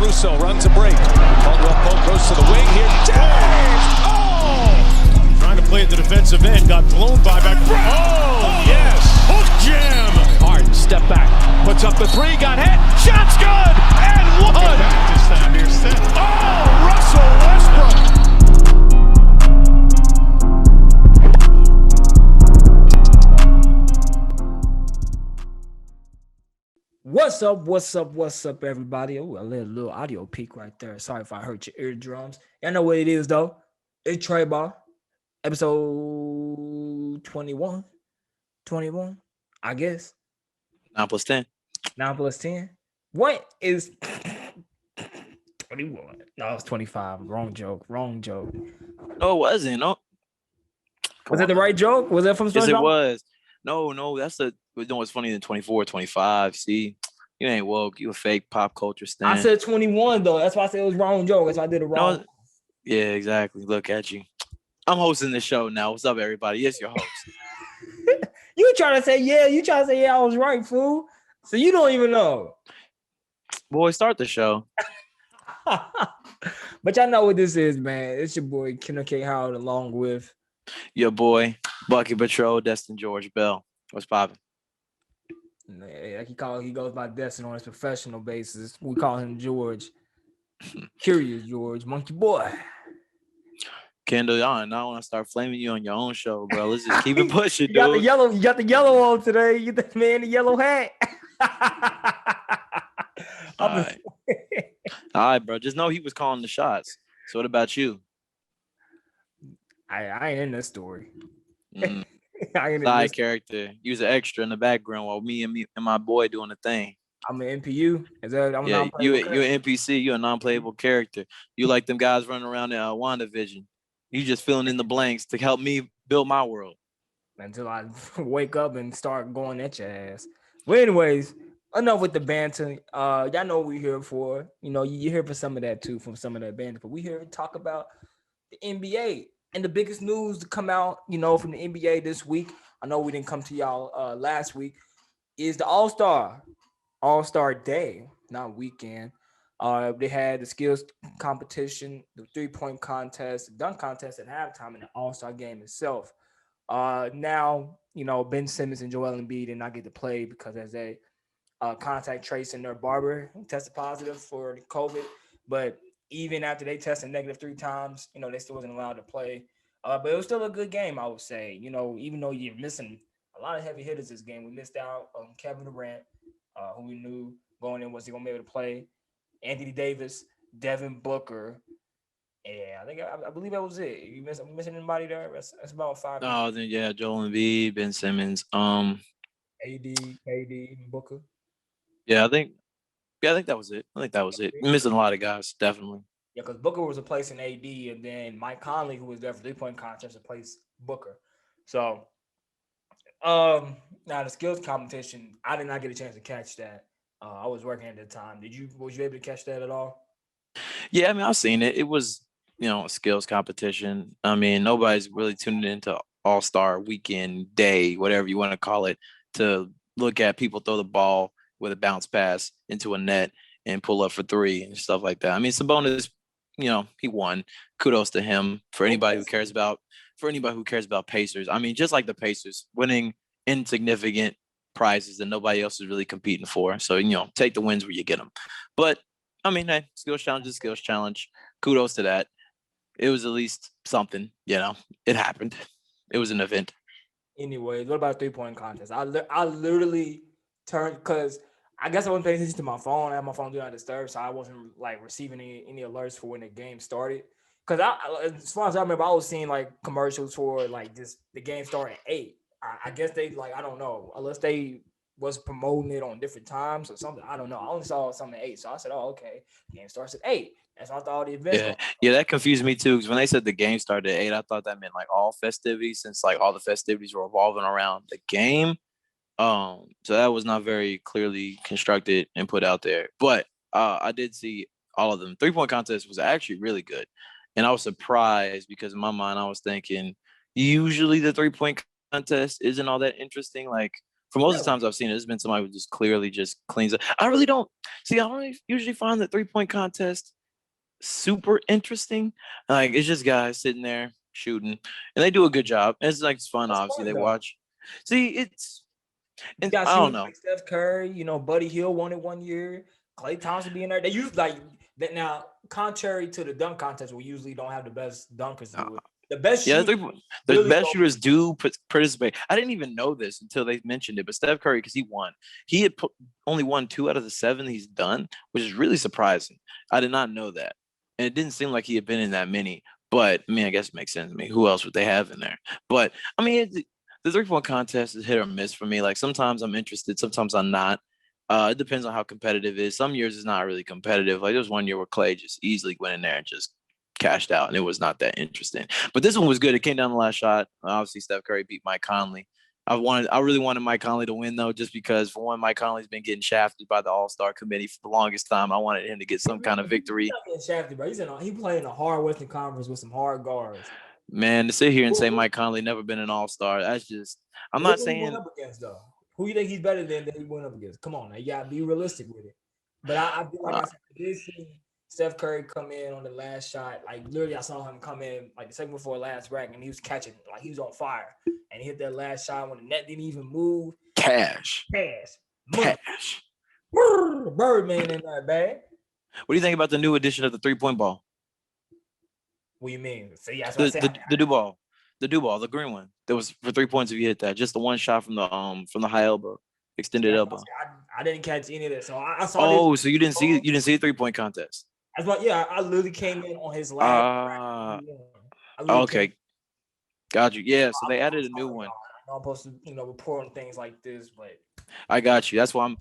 Caruso runs a break. Caldwell Pope goes to the wing here. James! Oh! Trying to play at the defensive end. Got blown by back. Oh, yes! Hook jam! Harden, step back. Puts up the three. Got hit. Shot's good! And one! Back this time here, set. Oh, Russell Westbrook! What's up, everybody? Oh, I let a little audio peak right there. Sorry if I hurt your eardrums. Y'all know what it is, though. It's Trey Ball, episode 21, I guess. 9 plus 10. 9 plus 10. What is 21? No, it's 25. Wrong joke. No, it wasn't. No. Was that the right joke? Was that from SpongeBob? Yes, it was. No, that's the. No, it's funny than 24, 25. See, you ain't woke. You a fake pop culture stan. I said 21, though. That's why I said it was wrong joke. That's why I did it wrong. No, yeah, exactly. Look at you. I'm hosting the show now. What's up, everybody? Yes, your host. You trying to say yeah, I was right, fool. So you don't even know. Boy, start the show. But y'all know what this is, man. It's your boy Kendall K. Howard along with Your boy, Bucky Patrol, Destin George Bell. What's poppin'? like he goes by Destin on his professional basis. We call him George. Curious George, monkey boy. Kendall, I don't want to start flaming you on your own show, bro. Let's just keep it pushing, dude. You got the yellow on today. You the man in the yellow hat. All right, bro. Just know he was calling the shots. So what about you? I ain't in this story. Side character. You was an extra in the background while me and my boy doing the thing. I'm an NPU. You an NPC. You a non-playable character. You like them guys running around in WandaVision. You just filling in the blanks to help me build my world. Until I wake up and start going at your ass. But anyways, enough with the banter. Y'all know what we're here for. You know, you hear for some of that too, from some of that banter. But we here to talk about the NBA. And the biggest news to come out, you know, from the NBA this week, I know we didn't come to y'all last week, is the All-Star Day, not weekend. They had the skills competition, the three-point contest, the dunk contest at halftime, and the All-Star game itself. Now, you know, Ben Simmons and Joel Embiid did not get to play because as they contact tracing their barber tested positive for COVID, but even after they tested negative 3 times, you know, they still wasn't allowed to play. But it was still a good game, I would say. You know, even though you're missing a lot of heavy hitters this game, we missed out on Kevin Durant, who we knew going in was he going to be able to play. Anthony Davis, Devin Booker. Yeah, I believe that was it. You missing anybody there? That's about 5. Oh, then yeah, Joel Embiid, Ben Simmons. AD, KD, Booker. Yeah, I think that was it. You're missing a lot of guys, definitely. Yeah, because Booker was replacing AD, and then Mike Conley, who was there for three-point contest, replaced Booker. So, now the skills competition, I did not get a chance to catch that. I was working at the time. Was you able to catch that at all? Yeah, I mean, I've seen it. It was, you know, a skills competition. I mean, nobody's really tuning into All-Star Weekend Day, whatever you want to call it, to look at people throw the ball with a bounce pass into a net and pull up for 3 and stuff like that. I mean, Sabonis, you know, he won. Kudos to him. For anybody who cares about Pacers. I mean, just like the Pacers, winning insignificant prizes that nobody else is really competing for. So, you know, take the wins where you get them. But I mean, hey, skills challenge is skills challenge. Kudos to that. It was at least something, you know. It happened. It was an event. Anyways, what about three-point contest? I literally turned because I guess I wasn't paying attention to my phone. I had my phone do not disturb, so I wasn't like receiving any alerts for when the game started. Because as far as I remember, I was seeing like commercials for like just the game starting at 8. I guess they like I don't know unless they was promoting it on different times or something. I don't know. I only saw something at 8, so I said, "Oh, okay, game starts at 8." That's why I thought all the events. Yeah, that confused me too. Because when they said the game started at 8, I thought that meant like all festivities, since like all the festivities were revolving around the game. So that was not very clearly constructed and put out there. But I did see all of them. 3-point contest was actually really good, and I was surprised because in my mind I was thinking usually the 3-point contest isn't all that interesting. Like For most of the times I've seen it, it's been somebody who just clearly just cleans up. I don't usually find the 3-point contest super interesting. Like, it's just guys sitting there shooting, and they do a good job. It's like, it's fun, That's obviously. fun, They though. watch. See, You and got I don't shooters know. like Steph Curry, Buddy Hield won it one year. Klay Thompson being there. They usually like that. Now, contrary to the dunk contest, we usually don't have the best dunkers do it. The best Yeah, shooters the really best don't- shooters do participate. I didn't even know this until they mentioned it, but Steph Curry, because he won, he had only won 2 out of the 7 he's done, which is really surprising. I did not know that, and it didn't seem like he had been in that many. But I mean, I guess it makes sense to me. Who else would they have in there? But I mean, the 3-point contest is hit or miss for me. Like, sometimes I'm interested, sometimes I'm not. It depends on how competitive it is. Some years it's not really competitive. Like, there was one year where Klay just easily went in there and just cashed out, and it was not that interesting. But this one was good. It came down the last shot. Obviously, Steph Curry beat Mike Conley. I really wanted Mike Conley to win, though, just because, for one, Mike Conley's been getting shafted by the All-Star committee for the longest time. I wanted him to get some kind of victory. He's not getting shafted, bro. He playing a hard Western Conference with some hard guards. Man, to sit here and say Mike Conley never been an All-Star, that's just – I'm not Who he went saying – up against, though? Who you think he's better than that he went up against? Come on, now. You got to be realistic with it. But I feel like I said, I did see Steph Curry come in on the last shot. Like, literally, I saw him come in like the second before last rack, and he was catching, like he was on fire. And he hit that last shot when the net didn't even move. Cash. Money. Birdman in that bag. What do you think about the new edition of the 3-point ball? What do you mean? See, that's what I said. The do ball. The do ball, the green one. That was for 3 points if you hit that. Just the one shot from the high elbow, extended elbow. I didn't catch any of that. So I saw Oh, so you didn't see a 3-point contest. That's what, yeah, I literally came in on his last. Okay. Got you. Yeah, so they added a new one. I'm supposed to, report on things like this, but I got you. That's why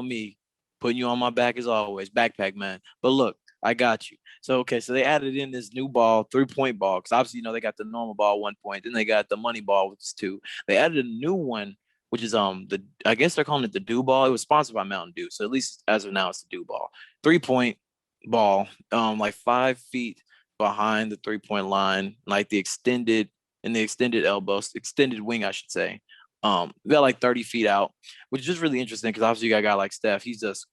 me, putting you on my back as always, backpack man. But look, I got you. So they added in this new ball, 3-point ball, because obviously, they got the normal ball 1 point, then they got the money ball, which is 2. They added a new one, which is I guess they're calling it the Dew Ball. It was sponsored by Mountain Dew, so at least as of now, it's the Dew Ball. 3-point ball, like 5 feet behind the 3-point line, like the extended elbow, extended wing, I should say. Got like 30 feet out, which is just really interesting because obviously you got a guy like Steph, he's just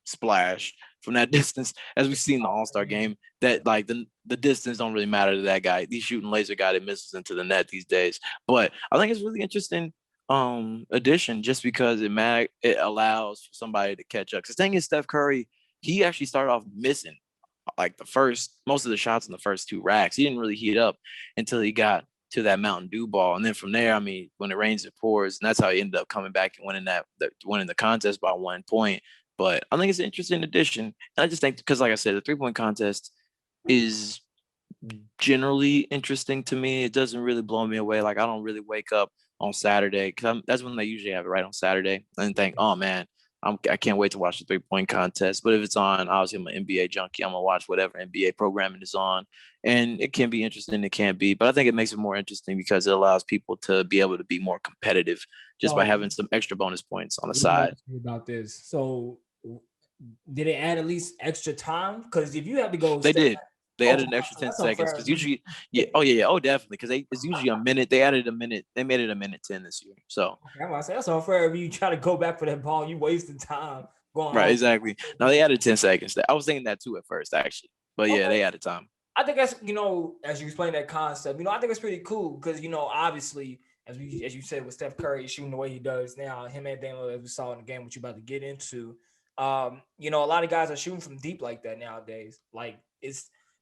splash from that distance, as we've seen in the All-Star game, that like the distance don't really matter to that guy. He's shooting laser guy that misses into the net these days. But I think it's really interesting addition just because it allows for somebody to catch up. Because the thing is, Steph Curry, he actually started off missing like most of the shots in the first 2 racks. He didn't really heat up until he got to that Mountain Dew ball. And then from there, I mean, when it rains, it pours. And that's how he ended up coming back and winning the contest by 1 point. But I think it's an interesting addition. And I just think, because like I said, the 3-point contest is generally interesting to me. It doesn't really blow me away. Like, I don't really wake up on Saturday, because that's when they usually have it, right, on Saturday, and think, oh, man, I can't wait to watch the 3-point contest. But if it's on, obviously I'm an NBA junkie. I'm going to watch whatever NBA programming is on. And it can be interesting. It can't be. But I think it makes it more interesting because it allows people to be able to be more competitive just by having some extra bonus points on the side. About this. So did it add at least extra time? Because if you have to go. They did. They added an extra 10 seconds because usually, definitely, because it's usually a minute. They added a minute. They made it a minute 10 this year. So I'm gonna say that's unfair. If you try to go back for that ball, you wasted time going. Right, exactly. No, they added 10 seconds. I was thinking that too at first, actually, but yeah, they added time. I think that's as you explain that concept, I think it's pretty cool because obviously as you said with Steph Curry shooting the way he does now, him and Daniel, as we saw in the game, which you're about to get into, a lot of guys are shooting from deep like that nowadays. Like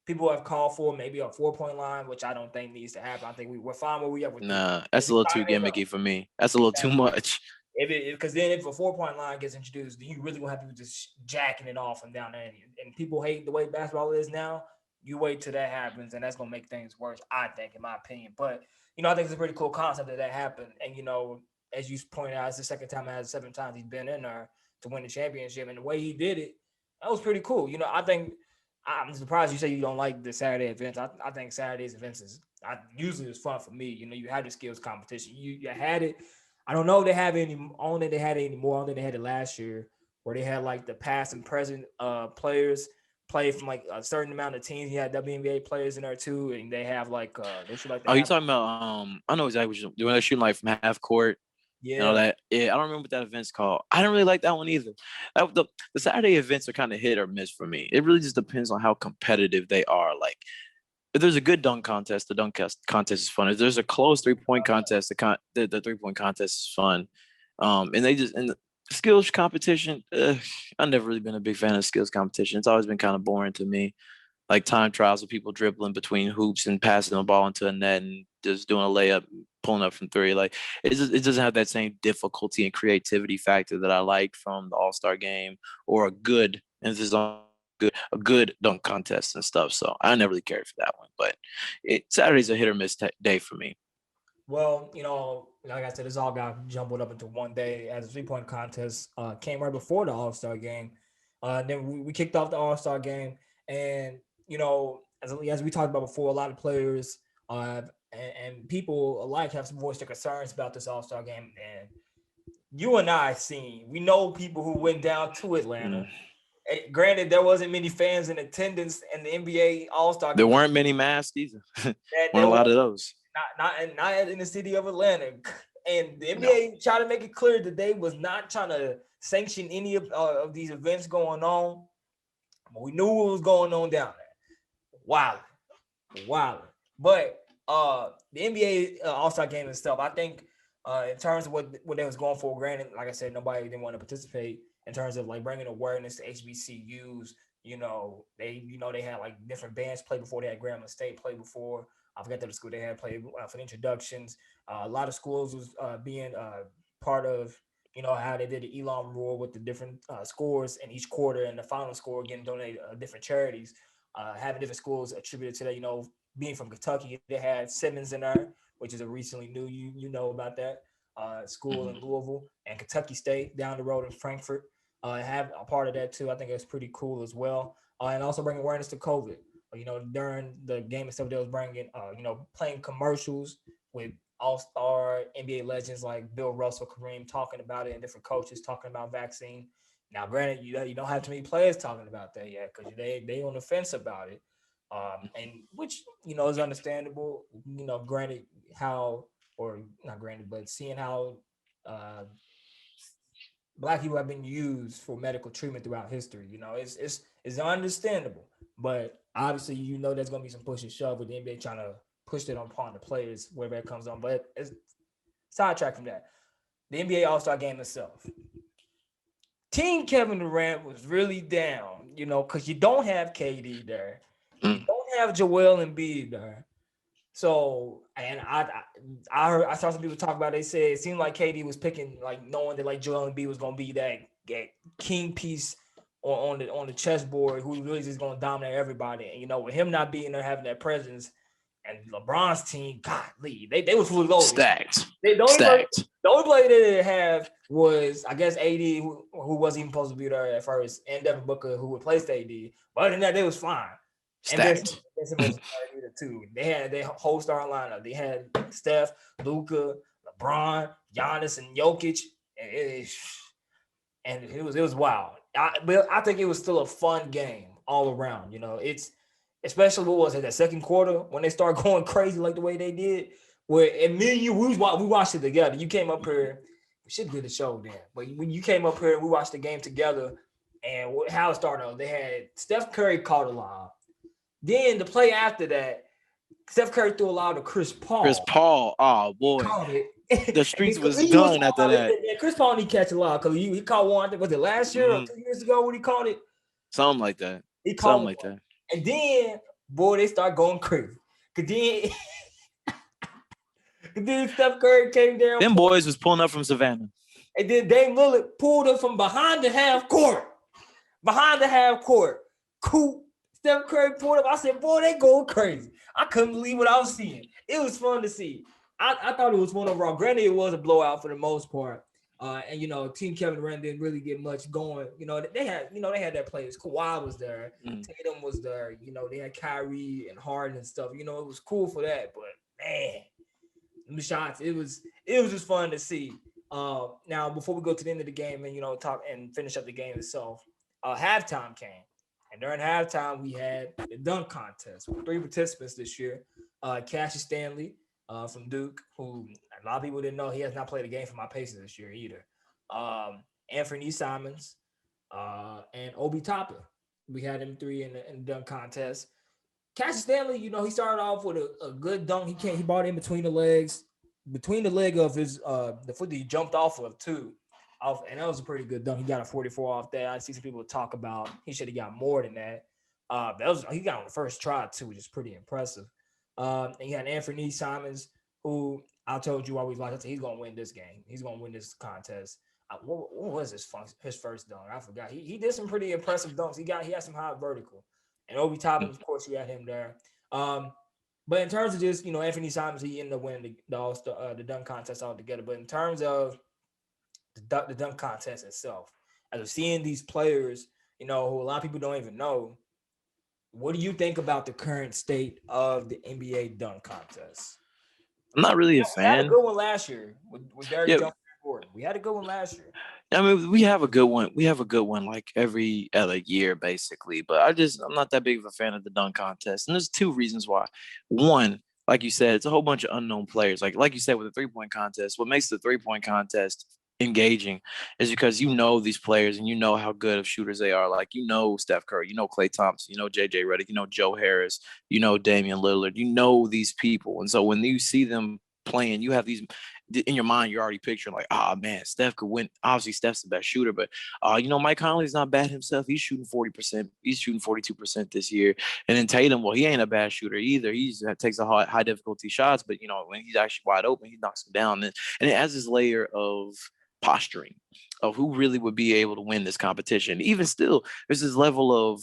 people have called for maybe a 4-point line, which I don't think needs to happen. I think we're fine where we are. Nah, that's a little too gimmicky for me. That's a little too much. Because then if a 4-point line gets introduced, then you really gonna have people just jacking it off from down there. And people hate the way basketball is now. You wait till that happens, and that's gonna make things worse, I think, in my opinion. But I think it's a pretty cool concept that happened. And as you pointed out, it's the second time out of 7 times he's been in there to win the championship, and the way he did it, that was pretty cool. I think I'm surprised you say you don't like the Saturday events. I think Saturday's events usually is fun for me. You had the skills competition. You had it. I don't know if they have any. I don't think they had it anymore. I don't think they had it last year, where they had like the past and present players play from like a certain amount of teams. You had WNBA players in there too, and they have like they shoot like. You talking about? I know exactly what you're doing. They're shooting like from half court. You know that? Yeah, I don't remember what that event's called. I didn't really like that one either. The Saturday events are kind of hit or miss for me. It really just depends on how competitive they are. Like, if there's a good dunk contest, the contest is fun. If there's a close 3-point contest, the 3-point contest is fun. And the skills competition. I've never really been a big fan of skills competition. It's always been kind of boring to me. Like time trials with people dribbling between hoops and passing the ball into a net and just doing a layup, pulling up from three. Like it doesn't have that same difficulty and creativity factor that I liked from the All-Star game or a good dunk contest and stuff. So I never really cared for that one. But Saturday's a hit or miss day for me. Well, like I said, this all got jumbled up into one day as a 3-point contest came right before the All-Star game. Then we kicked off the All-Star game, and as we talked about before, a lot of players and people alike have some voiced their concerns about this All-Star game. And you and I we know people who went down to Atlanta. Granted, there wasn't many fans in attendance in the NBA All-Star game. There weren't many masks either. Weren't a lot of those. Not in the city of Atlanta. And the NBA tried to make it clear that they was not trying to sanction any of these events going on. But we knew what was going on down there. Wow. But the NBA All-Star game itself, I think in terms of what they was going for, granted, like I said, nobody didn't want to participate in terms of like bringing awareness to HBCUs. They had like different bands play before. They had Grambling State play before. I forget the school they had played for the introductions. A lot of schools was being part of, how they did the Elon rule with the different scores in each quarter and the final score getting donated different charities. Having different schools attributed to that, being from Kentucky, they had Simmons in there, which is a recently new, you know about that school in Louisville, and Kentucky State down the road in Frankfurt have a part of that too. I think it's pretty cool as well. And also bring awareness to COVID. During the game itself, they was bringing, playing commercials with all-star NBA legends like Bill Russell, Kareem talking about it, and different coaches talking about vaccine. Now, granted, you don't have too many players talking about that yet because they on the fence about it, and which is understandable. Granted but seeing how Black people have been used for medical treatment throughout history, it's understandable. But obviously, there's gonna be some push and shove with the NBA trying to push it upon the players, wherever it comes on. But it's sidetrack from that. The NBA All-Star game itself. Team Kevin Durant was really down, because you don't have KD there. You don't have Joel Embiid there. So, and I saw some people talk about it. They said it seemed like KD was picking, like knowing that like Joel Embiid was gonna be that king piece on the chessboard who really is gonna dominate everybody. And with him not being there, having that presence, and LeBron's team, golly, they was fully loaded. Stacked. The only player they didn't have was, I guess, AD, who wasn't even supposed to be there at first, and Devin Booker, who replaced AD. But other than that, they was fine. Stacked. And too. They had their whole star lineup. They had Steph, Luka, LeBron, Giannis, and Jokic, and it was wild. But I think it was still a fun game all around. It's especially what was it, that second quarter when they start going crazy like the way they did. Where and me and you, we watched it together. You came up here. We should do the show then. But when you came up here, we watched the game together. And how it started, they had Steph Curry caught a lob. Then the play after that, Steph Curry threw a lob to Chris Paul. Oh boy, the streets was done after that. Chris Paul didn't catch a lob because he caught one. Was it last year or 2 years ago when he caught it? Something like that. He caught something like that. And then, boy, they start going crazy. Cause then Steph Curry came down. Them boys was pulling up from Savannah. And then Dame Lillard pulled up from behind the half court. Cool. Steph Curry pulled up. I said, boy, they going crazy. I couldn't believe what I was seeing. It was fun to see. I thought it was one overall. Granted, it was a blowout for the most part. And Team Kevin Durant didn't really get much going. They had their players. Kawhi was there. Tatum was there. They had Kyrie and Harden and stuff. It was cool for that. But man, the shots, it was just fun to see. Now before we go to the end of the game and talk and finish up the game itself, halftime came. And during halftime, we had the dunk contest with 3 participants this year. Cassius Stanley from Duke, who A lot of people didn't know he has not played a game for my Pacers this year either. Anthony Simons and Obi Toppin. We had him three in the dunk contest. Cassius Stanley, he started off with a good dunk. He brought in between the legs, between the leg of his the foot that he jumped off of too. And that was a pretty good dunk. He got a 44 off that. I see some people talk about he should have got more than that. He got on the first try too, which is pretty impressive. And you had Anthony Simons, who I told you always like. He's gonna win this game. He's gonna win this contest. What was his first dunk? I forgot. He did some pretty impressive dunks. He had some high vertical. And Obi Toppin, of course, you had him there. But in terms of just Anthony Simons, he ended up winning the dunk contest altogether. But in terms of the dunk contest itself, as we're seeing these players, who a lot of people don't even know, what do you think about the current state of the NBA dunk contest? I'm not really a We had fan. a good one last year with Derrick Jones and Gordon. We had a good one last year. I mean, we have a good one. We have a good one like every other year, basically. But I'm not that big of a fan of the dunk contest. And there's two reasons why. One, like you said, it's a whole bunch of unknown players. Like you said, with the 3-point contest, what makes the 3-point contest engaging is because these players and how good of shooters they are. Like Steph Curry, Klay Thompson, JJ Redick, Joe Harris, Damian Lillard, these people. And so when you see them playing, you have these in your mind, you're already picturing like, man, Steph could win. Obviously, Steph's the best shooter, but Mike Conley's not bad himself. He's shooting 40%. He's shooting 42% this year. And then Tatum, well, he ain't a bad shooter either. He takes a high difficulty shots, but when he's actually wide open, he knocks them down. And it adds this layer of posturing of who really would be able to win this competition. Even still, there's this level of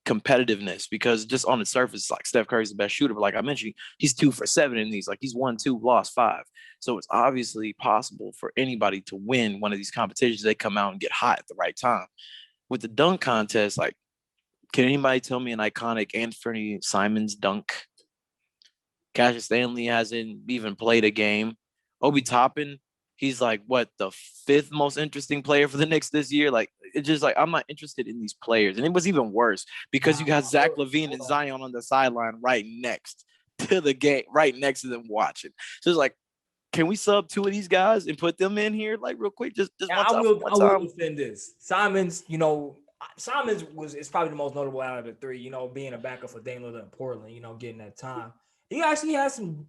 competitiveness because just on the surface, like Steph Curry's the best shooter, but like I mentioned, he's 2 for 7 in these. Like he's 1-2, lost 5. So it's obviously possible for anybody to win one of these competitions. They come out and get hot at the right time. With the dunk contest, like, can anybody tell me an iconic Anthony Simons dunk? Cassius Stanley hasn't even played a game. Obi Toppin, he's like the 5th most interesting player for the Knicks this year. Like it's just like I'm not interested in these players, and it was even worse because you got Zach LaVine and Zion on the sideline right next to the game, right next to them watching. So it's like, can we sub 2 of these guys and put them in here like real quick? Just one time. I will defend this. Simons, Simons is probably the most notable out of the 3. Being a backup for Dame Lillard in Portland, getting that time. He actually has some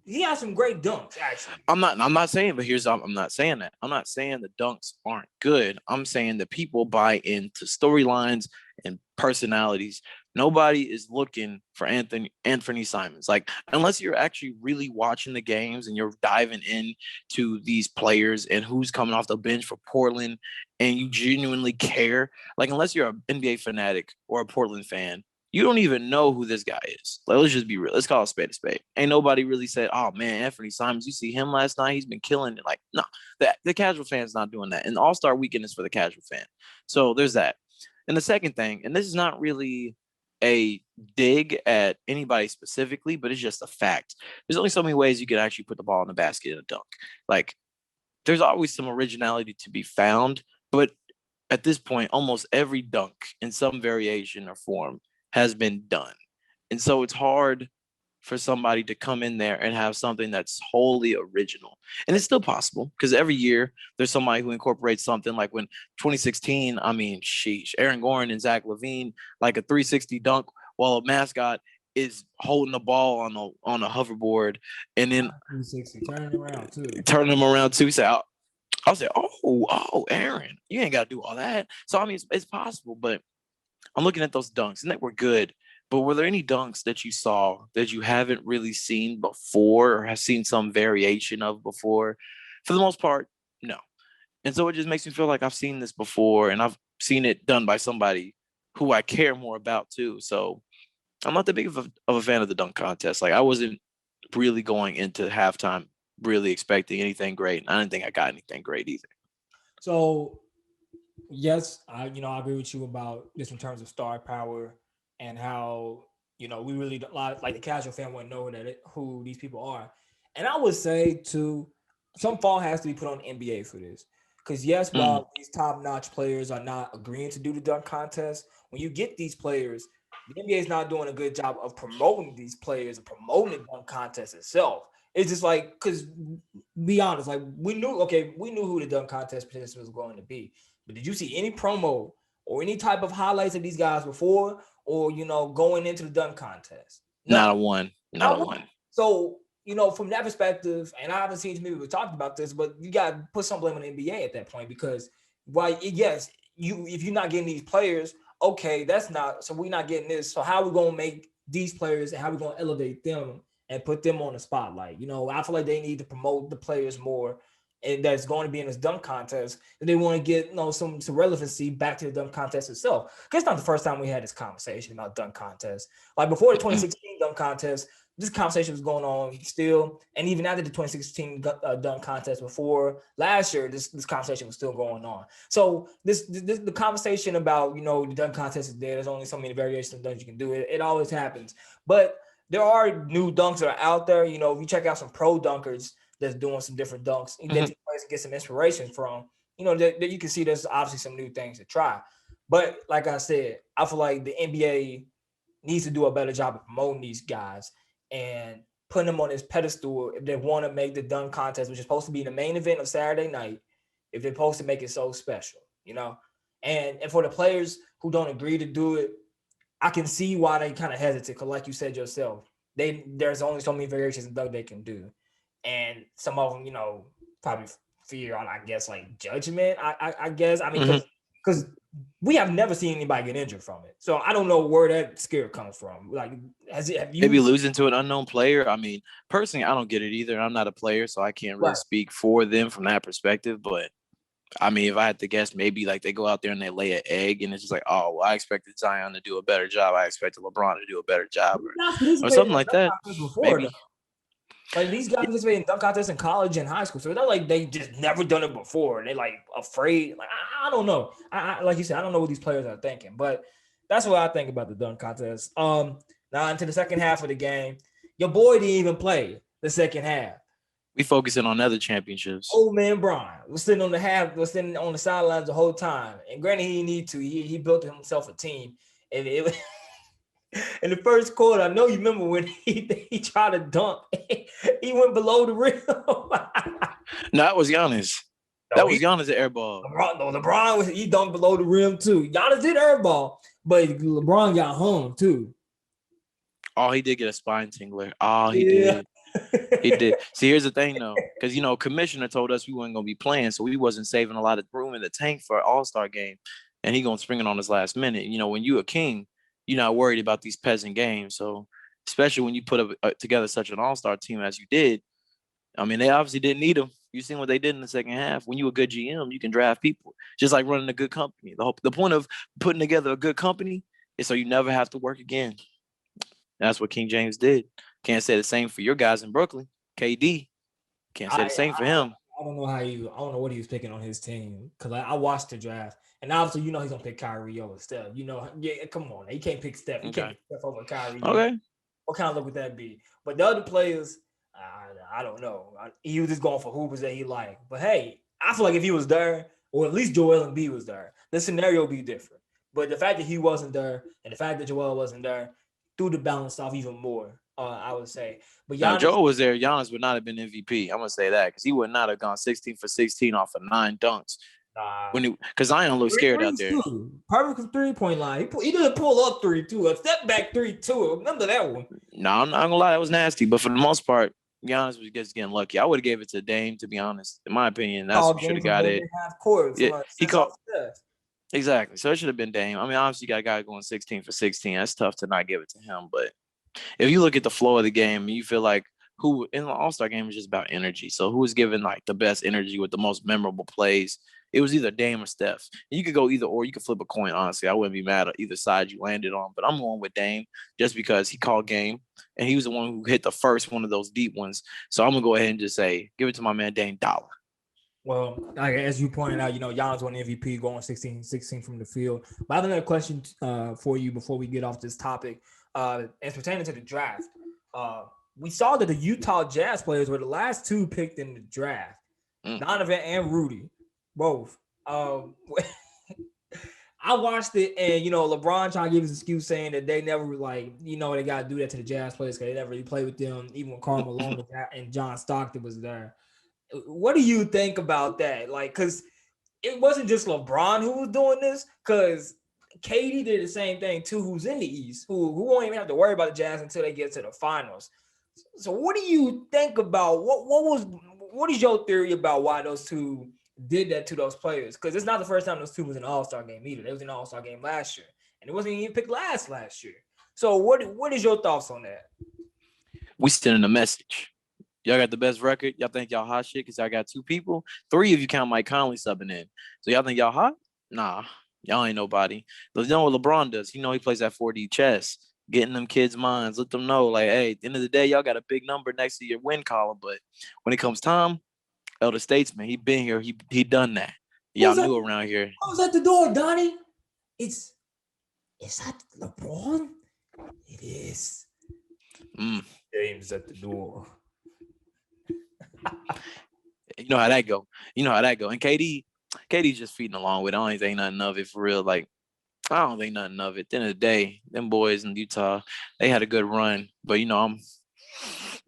great dunks, actually. I'm not saying that. I'm not saying the dunks aren't good. I'm saying that people buy into storylines and personalities. Nobody is looking for Anthony Simons. Like, unless you're actually really watching the games and you're diving into these players and who's coming off the bench for Portland and you genuinely care, like unless you're an NBA fanatic or a Portland fan, you don't even know who this guy is. Like, let's just be real. Let's call a spade a spade. Ain't nobody really said, oh, man, Anthony Simons, you see him last night? He's been killing it. Like, no, the casual fan's not doing that. And All-Star Weekend is for the casual fan. So there's that. And the second thing, and this is not really a dig at anybody specifically, but it's just a fact. There's only so many ways you can actually put the ball in the basket in a dunk. Like, there's always some originality to be found. But at this point, almost every dunk in some variation or form has been done. And so it's hard for somebody to come in there and have something that's wholly original. And it's still possible because every year there's somebody who incorporates something. Like when 2016, Aaron Gordon and Zach LaVine, like a 360 dunk while a mascot is holding the ball on a hoverboard and then 360, turning him around too. So I'll say, oh, Aaron, you ain't got to do all that. So, I mean, it's possible, but I'm looking at those dunks and they were good, but were there any dunks that you saw that you haven't really seen before or have seen some variation of before? For the most part, no. And so it just makes me feel like I've seen this before and I've seen it done by somebody who I care more about too. So I'm not that big of a fan of the dunk contest. Like I wasn't really going into halftime really expecting anything great. And I didn't think I got anything great either. So yes, I agree with you about this in terms of star power and how, we really like the casual fan wouldn't know who these people are. And I would say too, some fall has to be put on the NBA for this. Because yes, while these top-notch players are not agreeing to do the dunk contest, when you get these players, the NBA is not doing a good job of promoting these players and promoting the dunk contest itself. It's just like, because be honest, like we knew who the dunk contest participant was going to be. But did you see any promo or any type of highlights of these guys before or, going into the dunk contest? No. Not a one. Not a one. So, from that perspective, and I haven't seen too many people talk about this, but you got to put some blame on the NBA at that point because, if you're not getting these players, okay, so we're not getting this. So how are we going to make these players and how are we going to elevate them and put them on the spotlight? I feel like they need to promote the players more, and that's going to be in this dunk contest. And they want to get some relevancy back to the dunk contest itself. Because it's not the first time we had this conversation about dunk contest. Like before the 2016 dunk contest, this conversation was going on still, and even after the 2016 dunk contest before last year, this conversation was still going on. So the conversation about the dunk contest is there. There's only so many variations of dunks you can do. It always happens, but there are new dunks that are out there. If you check out some pro dunkers that's doing some different dunks, that you can get some inspiration from. That you can see there's obviously some new things to try. But like I said, I feel like the NBA needs to do a better job of promoting these guys and putting them on this pedestal if they want to make the dunk contest, which is supposed to be the main event of Saturday night, if they're supposed to make it so special, And for the players who don't agree to do it, I can see why they kind of hesitate, because like you said yourself, there's only so many variations of dunk they can do. And some of them, probably fear on, I guess, like judgment, I guess. I mean, because we have never seen anybody get injured from it. So I don't know where that scare comes from. Like, have you maybe losing to an unknown player? I mean, personally, I don't get it either. I'm not a player, so I can't really speak for them from that perspective. But I mean, if I had to guess, maybe like they go out there and they lay an egg, and it's just like, oh, well, I expected Zion to do a better job. I expected LeBron to do a better job, or something like that. Maybe. Like these guys participated in dunk contests in college and high school, so it's not like they just never done it before. They like afraid. Like I don't know. I like you said, I don't know what these players are thinking, but that's what I think about the dunk contest. Now into the second half of the game, your boy didn't even play the second half. We focusing on other championships. Old man Brian was sitting on the sidelines the whole time. And granted, he didn't need to. He built himself a team, and it was. In the first quarter, I know you remember when he tried to dunk. He went below the rim. No, that was Giannis. That was Giannis' airball. LeBron he dunked below the rim too. Giannis did airball, but LeBron got home too. Oh, he did get a spine tingler. Oh, he did. He did. See, here's the thing though, because commissioner told us we weren't gonna be playing, so we wasn't saving a lot of room in the tank for an All-Star game, and he gonna spring it on us last minute. When you a king, you're not worried about these peasant games. So especially when you put together such an all-star team as you did, I mean, they obviously didn't need them. You seen what they did in the second half. When you're a good GM, you can draft people, just like running a good company. The point of putting together a good company is so you never have to work again. That's what King James did. Can't say the same for your guys in Brooklyn. KD. Can't say the same for him. I don't know what he was picking on his team, because I watched the draft. And obviously, he's going to pick Kyrie over Steph. Come on. He can't pick Steph. He can't pick Steph over Kyrie. Okay. What kind of look would that be? But the other players, I don't know. He was just going for hoopers that he liked. But, hey, I feel like if he was there, or at least Joel Embiid was there, the scenario would be different. But the fact that he wasn't there and the fact that Joel wasn't there threw the balance off even more, I would say. But Giannis, Joel was there. Giannis would not have been MVP. I'm going to say that, because he would not have gone 16 for 16 off of 9 dunks. Because Zion looked scared out there. Perfect 3-point line. He did a pull up 3 too, a step back 3 too. Remember that one? No, I'm not gonna lie, that was nasty. But for the most part, Giannis was just getting lucky. I would have gave it to Dame, to be honest. In my opinion, that's who should have got it. Yeah, he called. Exactly. So it should have been Dame. I mean, obviously, you got a guy going 16 for 16. That's tough to not give it to him. But if you look at the flow of the game, you feel like who in the All-Star game is just about energy. So who was given like the best energy with the most memorable plays? It was either Dame or Steph. You could go either or. You could flip a coin, honestly. I wouldn't be mad at either side you landed on. But I'm going with Dame just because he called game, and he was the one who hit the first one of those deep ones. So I'm going to go ahead and just say, give it to my man Dame Dollar. Well, as you pointed out, Giannis won MVP going 16 from the field. But I have another question for you before we get off this topic. It's pertaining to the draft. We saw that the Utah Jazz players were the last 2 picked in the draft. Donovan and Rudy. Both. I I watched it, and LeBron trying to give his excuse saying that they never they got to do that to the Jazz players because they never really played with them, even when Karl Malone and John Stockton was there. What do you think about that? Like, because it wasn't just LeBron who was doing this, because KD did the same thing too, who's in the East, who won't even have to worry about the Jazz until they get to the finals. So what do you think about what is your theory about why those two did that to those players? Because it's not the first time those two was in an All-Star game either. They was in an All-Star game last year, and it wasn't even picked last year. So what is your thoughts on that? We sending a message. Y'all got the best record. Y'all think y'all hot shit because y'all got 2 people. 3 if you count Mike Conley subbing in. So y'all think y'all hot? Nah, y'all ain't nobody. You know what LeBron does? He plays that 4D chess, getting them kids' minds, let them know, like, hey, at the end of the day, y'all got a big number next to your win column. But when it comes time, elder statesman, he been here. He done that. Y'all new around here. Who's at the door, Donnie? Is that LeBron? It is. James at the door. You know how that go. And KD's just feeding along with it. I don't think nothing of it for real. Like, I don't think nothing of it. At the end of the day, them boys in Utah, they had a good run. But, I'm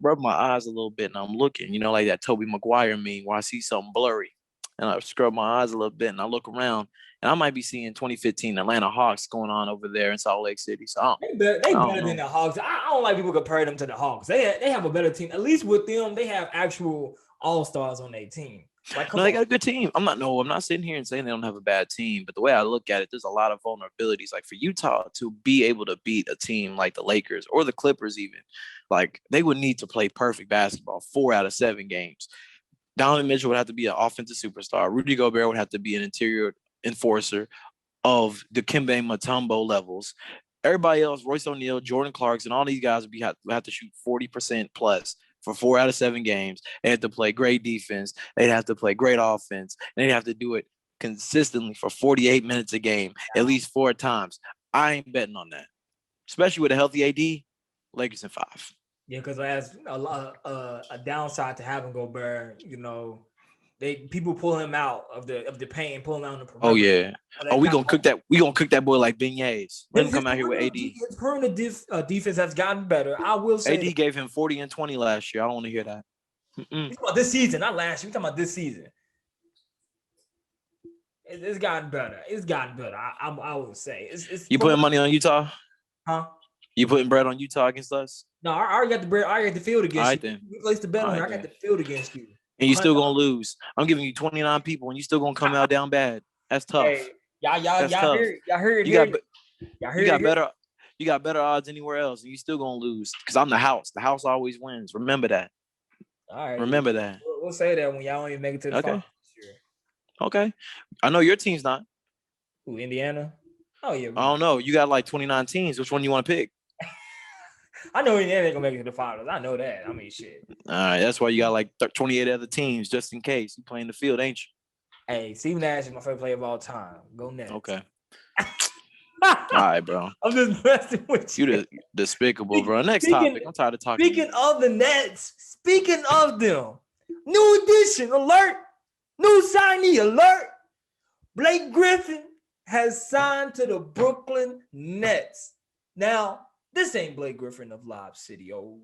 rubbing my eyes a little bit and I'm looking, like that Tobey Maguire meme where I see something blurry. And I scrub my eyes a little bit and I look around and I might be seeing 2015 Atlanta Hawks going on over there in Salt Lake City. So they better than the Hawks. I don't like people compare them to the Hawks. They have a better team. At least with them, they have actual all-stars on their team. They got a good team. I'm not sitting here and saying they don't have a bad team, but the way I look at it, there's a lot of vulnerabilities. Like for Utah to be able to beat a team like the Lakers or the Clippers even, like they would need to play perfect basketball 4 out of 7 games. Donovan Mitchell would have to be an offensive superstar. Rudy Gobert would have to be an interior enforcer of the Dikembe Mutombo levels. Everybody else, Royce O'Neal, Jordan Clarkson, all these guys would have to shoot 40% plus for 4 out of 7 games. They have to play great defense. They'd have to play great offense. And they'd have to do it consistently for 48 minutes a game, at least 4 times. I ain't betting on that, especially with a healthy AD. Lakers in 5. Yeah, because as a downside to having Gobert, people pull him out of the paint, pull him out on the perimeter. Oh yeah. We gonna cook that. We gonna cook that boy like beignets. Let him come out here with AD. His perimeter defense has gotten better. I will say. AD gave him 40 and 20 last year. I don't want to hear that. We're talking about this season, not last year. We're talking about this season. It's gotten better. It's gotten better. I would say. You putting money on Utah? Huh? You putting bread on Utah against us? No, I already got the bread. I already got the field against you. Then. We placed the bet on. I got the field against you. And you still gonna lose. I'm giving you 29 people, and you still gonna come out down bad. That's tough. Hey, y'all heard. You got better odds anywhere else, and you still gonna lose. Because I'm the house. The house always wins. Remember that. All right. Remember that. We'll say that when y'all don't even make it to the finals this year. Okay. I know your team's not. Who, Indiana? Oh yeah. I don't know. You got like 29 teams. Which one you want to pick? I know Indiana ain't gonna make it to the finals. I know that. I mean, shit. All right, that's why you got like 28 other teams just in case. You playing the field, ain't you? Hey, Steve Nash is my favorite player of all time. Go Nets. Okay. All right, bro. I'm just messing with you. You despicable, bro. Next topic. I'm tired of talking. Speaking of the Nets, speaking of them, new addition alert, new signee alert. Blake Griffin has signed to the Brooklyn Nets. Now, this ain't Blake Griffin of Lob City, old.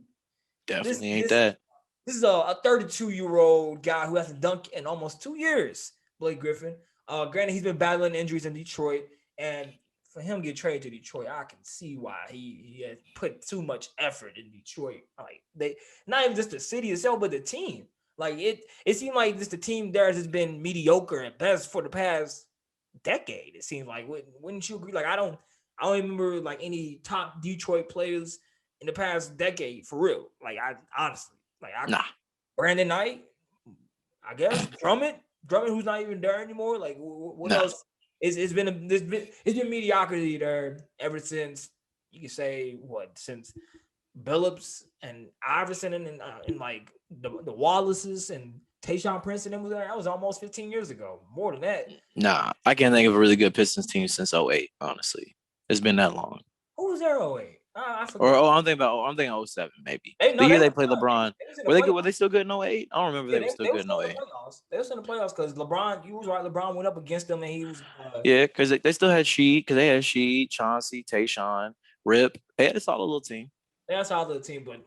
Definitely ain't that. This is a 32-year-old guy who hasn't dunked in almost 2 years, Blake Griffin. Granted, he's been battling injuries in Detroit, and for him to get traded to Detroit, I can see why he has put too much effort in Detroit. Like they, not even just the city itself, but the team. Like it seemed like just the team there has been mediocre at best for the past decade. It seems like, wouldn't you agree? Like I don't remember like any top Detroit players in the past decade for real. Like I honestly, Brandon Knight, I guess Drummond, who's not even there anymore. Like what else? It's been mediocrity there ever since, you can say since Billups and Iverson and like the Wallaces and Tayshaun Prince and them was there. That was almost 15 years ago. More than that. Nah, I can't think of a really good Pistons team since 08, honestly. It's been that long. Who was there 08? I Or forget. I'm thinking '07 maybe. They The no, year they they was played good. LeBron. They was in the playoffs. Were they still good in '08? I don't remember Yeah, they were still they good was in still in the '08. playoffs. They was in the playoffs because LeBron. You was right. LeBron went up against them and he was. Yeah, because they still had Sheed, because they had Sheed, Chauncey, Tayshaun, Rip. They had a solid little team. That's our little team, but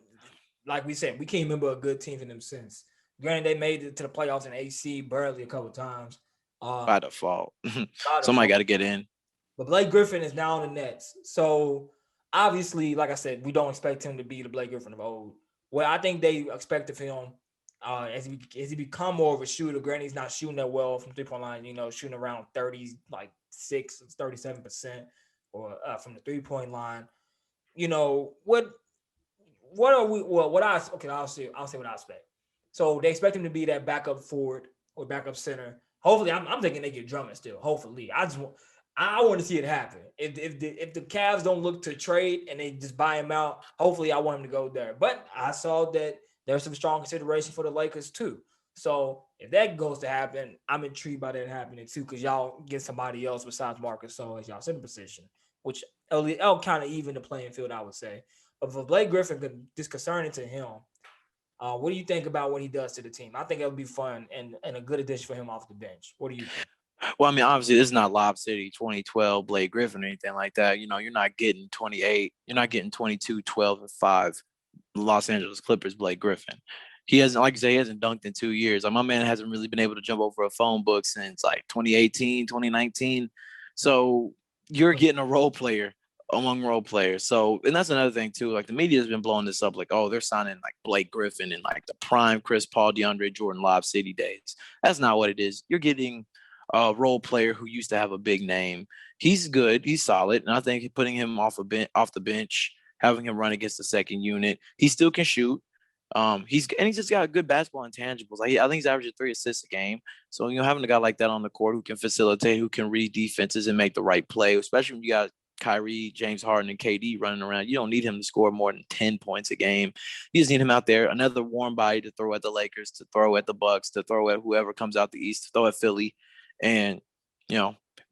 like we said, we can't remember a good team from them since. Granted, they made it to the playoffs in AC barely a couple times. By default. By Somebody default. got to get in. But Blake Griffin is now on the Nets. So obviously, like I said, we don't expect him to be the Blake Griffin of old. Well, I think they expect of him as he become more of a shooter. Granted, he's not shooting that well from 3-point line, shooting around 37%, or from the 3-point line. What are we? Well, I'll say what I expect. So they expect him to be that backup forward or backup center. Hopefully, I'm thinking they get Drummond still. Hopefully, I want to see it happen. If the Cavs don't look to trade and they just buy him out, hopefully I want him to go there. But I saw that there's some strong consideration for the Lakers too. So if that goes to happen, I'm intrigued by that happening too, because y'all get somebody else besides Marcus So as y'all center position, which it'll kind of even the playing field, I would say. But for Blake Griffin, disconcerting to him. What do you think about what he does to the team? I think it'll be fun and a good addition for him off the bench. What do you think? Well, I mean, obviously, this is not Lob City 2012 Blake Griffin or anything like that. You're not getting 28. You're not getting 22, 12, and 5 Los Angeles Clippers Blake Griffin. He hasn't, like you say, he hasn't dunked in 2 years. Like, my man hasn't really been able to jump over a phone book since like 2018, 2019. So you're getting a role player among role players. So, and that's another thing too. Like, the media has been blowing this up, like, oh, they're signing like Blake Griffin and like the prime Chris Paul, DeAndre Jordan, Lob City days. That's not what it is. You're getting a role player who used to have a big name. He's good. He's solid. And I think putting him off the bench, having him run against the second unit, he still can shoot. He's just got good basketball intangibles. Like, I think he's averaging 3 assists a game. So, having a guy like that on the court who can facilitate, who can read defenses and make the right play, especially when you got Kyrie, James Harden, and KD running around. You don't need him to score more than 10 points a game. You just need him out there, another warm body to throw at the Lakers, to throw at the Bucks, to throw at whoever comes out the East, to throw at Philly. And,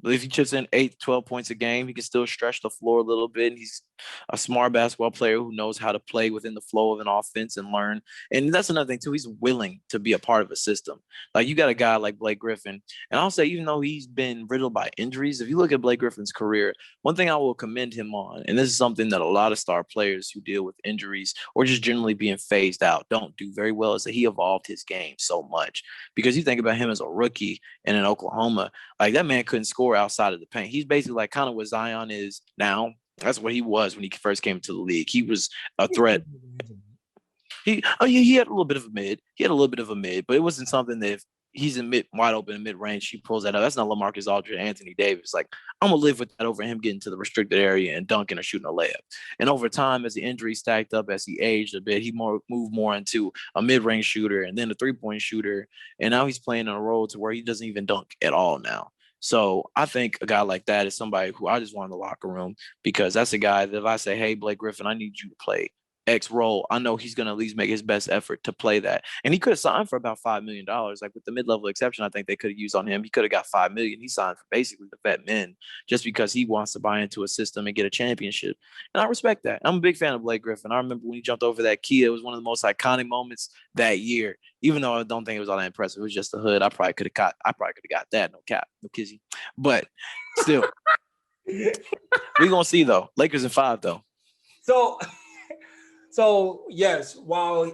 if he chips in 8 to 12 points a game, he can still stretch the floor a little bit. And he's a smart basketball player who knows how to play within the flow of an offense and learn. And that's another thing, too. He's willing to be a part of a system. Like, you got a guy like Blake Griffin. And I'll say, even though he's been riddled by injuries, if you look at Blake Griffin's career, one thing I will commend him on, and this is something that a lot of star players who deal with injuries or just generally being phased out don't do very well, is that he evolved his game so much. Because you think about him as a rookie and in Oklahoma, like, that man couldn't score outside of the paint. He's basically like kind of what Zion is now. That's what he was when he first came to the league. He was a threat. He had a little bit of a mid. But it wasn't something that if he's in wide open in mid range, he pulls that up. That's not LaMarcus Aldridge, Anthony Davis. Like, I'm gonna live with that over him getting to the restricted area and dunking or shooting a layup. And over time, as the injury stacked up, as he aged a bit, he moved more into a mid range shooter and then a 3-point shooter. And now he's playing in a role to where he doesn't even dunk at all now. So I think a guy like that is somebody who I just want in the locker room, because that's a guy that if I say, hey, Blake Griffin, I need you to play X role, I know he's going to at least make his best effort to play that. And he could have signed for about $5 million. Like, with the mid-level exception, I think they could have used on him. He could have got $5 million. He signed for basically the vet men just because he wants to buy into a system and get a championship. And I respect that. I'm a big fan of Blake Griffin. I remember when he jumped over that Kia, it was one of the most iconic moments that year. Even though I don't think it was all that impressive, it was just the hood. I probably could have got that. No cap, no kizzy. But still, we gonna see though. Lakers in 5 though. So yes, while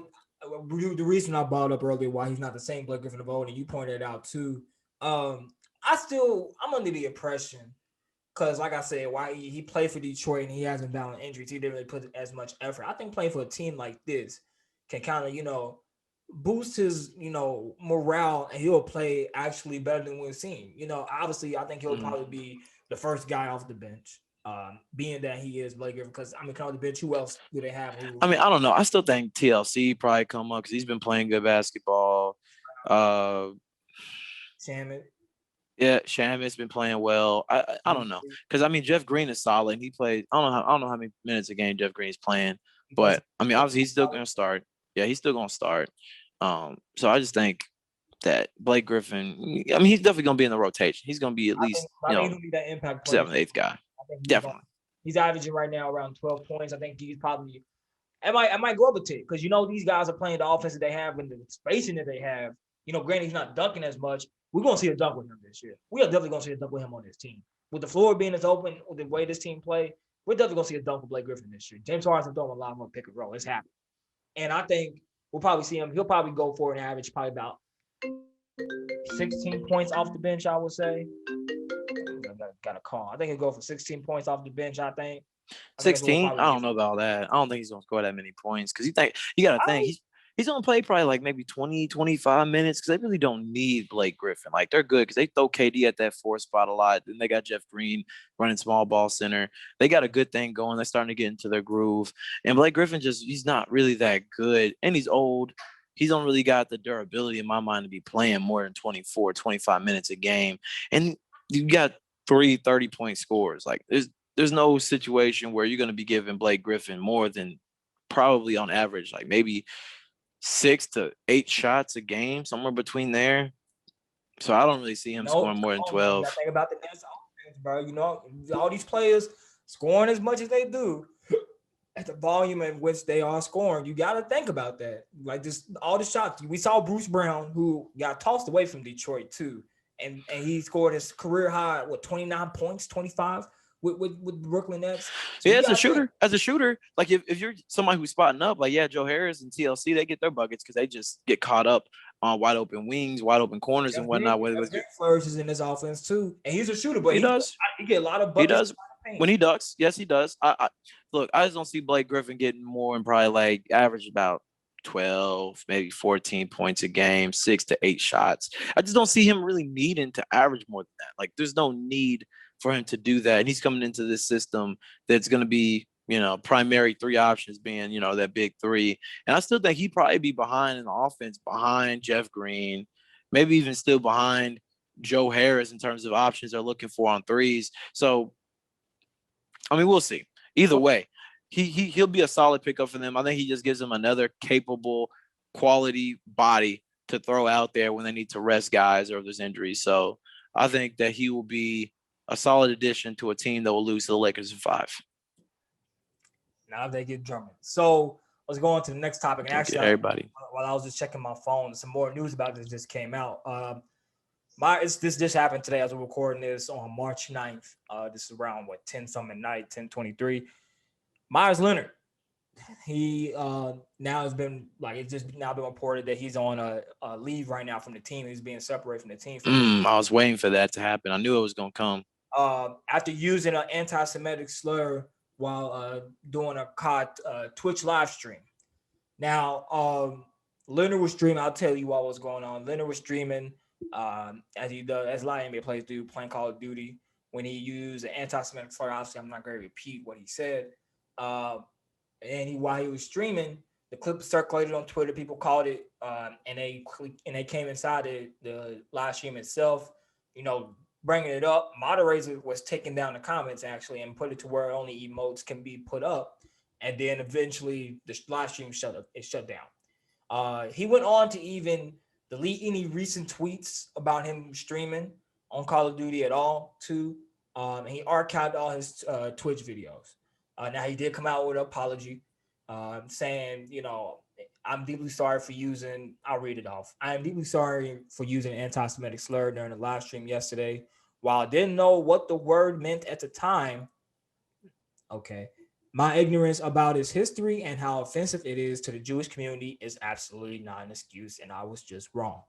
the reason I brought up earlier why he's not the same Blake Griffin of old, and you pointed it out too, I'm under the impression, because like I said, why he played for Detroit and he hasn't battled injuries, he didn't really put as much effort. I think playing for a team like this can kind of boost his morale, and he'll play actually better than we've seen. Obviously I think he'll probably be the first guy off the bench. Being that he is Blake Griffin, because coming off the bench, who else do they have? I mean, I don't know. I still think TLC probably come up because he's been playing good basketball. Shamit. Yeah, Shamit's been playing well. I don't know, because I mean, Jeff Green is solid. He plays. I don't know how many minutes a game Jeff Green's playing, but I mean, obviously he's still going to start. Yeah, he's still going to start. So I just think that Blake Griffin, I mean, he's definitely going to be in the rotation. He's going to be at least, that impact 7th, 8th guy. Definitely. He's averaging right now around 12 points. I think he's probably I might go up a tick because these guys are playing the offense that they have and the spacing that they have. Granted he's not dunking as much. We're gonna see a dunk with him this year. We are definitely gonna see a dunk with him on this team. With the floor being as open, with the way this team play, we're definitely gonna see a dunk with Blake Griffin this year. James Harden's throwing a lot more pick and roll. It's happening. And I think we'll probably see him. He'll probably go for an average, probably about 16 points off the bench, I would say. I got a call. I think he'll go for 16 points off the bench, I think. 16. I don't know about that. I don't think he's gonna score that many points because you got to think he's gonna play probably like maybe 20, 25 minutes because they really don't need Blake Griffin. Like they're good because they throw KD at that 4 spot a lot. Then they got Jeff Green running small ball center. They got a good thing going. They're starting to get into their groove. And Blake Griffin he's not really that good, and he's old. He's don't really got the durability in my mind to be playing more than 24, 25 minutes a game. And you got 3 30-point scores. Like there's no situation where you're going to be giving Blake Griffin more than probably on average, like maybe 6 to 8 shots a game, somewhere between there. So I don't really see him scoring more than 12. You gotta think about the Nets offense, bro. All these players scoring as much as they do at the volume in which they are scoring. You got to think about that. Like all the shots. We saw Bruce Brown, who got tossed away from Detroit too. And he scored his career high, 29 points, 25 with Brooklyn Nets. So yeah, as a shooter, like if you're somebody who's spotting up, like Joe Harris and TLC, they get their buckets because they just get caught up on wide open wings, wide open corners, and whatnot. Flourishes in this offense too, and he's a shooter, but he get a lot of buckets. He does when he ducks. Yes, he does. I just don't see Blake Griffin getting more and probably like average about 12, maybe 14 points a game, 6 to 8 shots. I just don't see him really needing to average more than that. Like there's no need for him to do that. And he's coming into this system that's going to be, primary 3 options being, that big 3. And I still think he'd probably be behind in the offense, behind Jeff Green, maybe even still behind Joe Harris in terms of options they're looking for on threes. So, I mean, we'll see. Either way, he'll be a solid pickup for them. I think he just gives them another capable, quality body to throw out there when they need to rest guys or if there's injuries. So I think that he will be a solid addition to a team that will lose to the Lakers in 5. Now they get Drummond. So let's go on to the next topic. And actually, everybody, while I was just checking my phone, some more news about this just came out. This just happened today as we're recording this on March 9th. This is around 10-something night, 10:23. Meyers Leonard, he now has been it's just now been reported that he's on a leave right now from the team. He's being separated from the team. I was waiting for that to happen. I knew it was gonna come. After using an anti-Semitic slur while doing a Twitch live stream. Now, Leonard was streaming. I'll tell you what was going on. Leonard was streaming as he does, as a lot of NBA players do, playing Call of Duty. When he used an anti-Semitic slur, obviously I'm not going to repeat what he said. While he was streaming, the clip circulated on Twitter. People called it, and they came inside the live stream itself. Bringing it up. Moderator was taking down the comments actually and put it to where only emotes can be put up, and then eventually the live stream shut down. He went on to even delete any recent tweets about him streaming on Call of Duty at all too. And he archived all his Twitch videos. Now he did come out with an apology, saying, I'm deeply sorry for using. I'll read it off. I am deeply sorry for using an anti-Semitic slur during the live stream yesterday. While I didn't know what the word meant at the time, my ignorance about its history and how offensive it is to the Jewish community is absolutely not an excuse, and I was just wrong.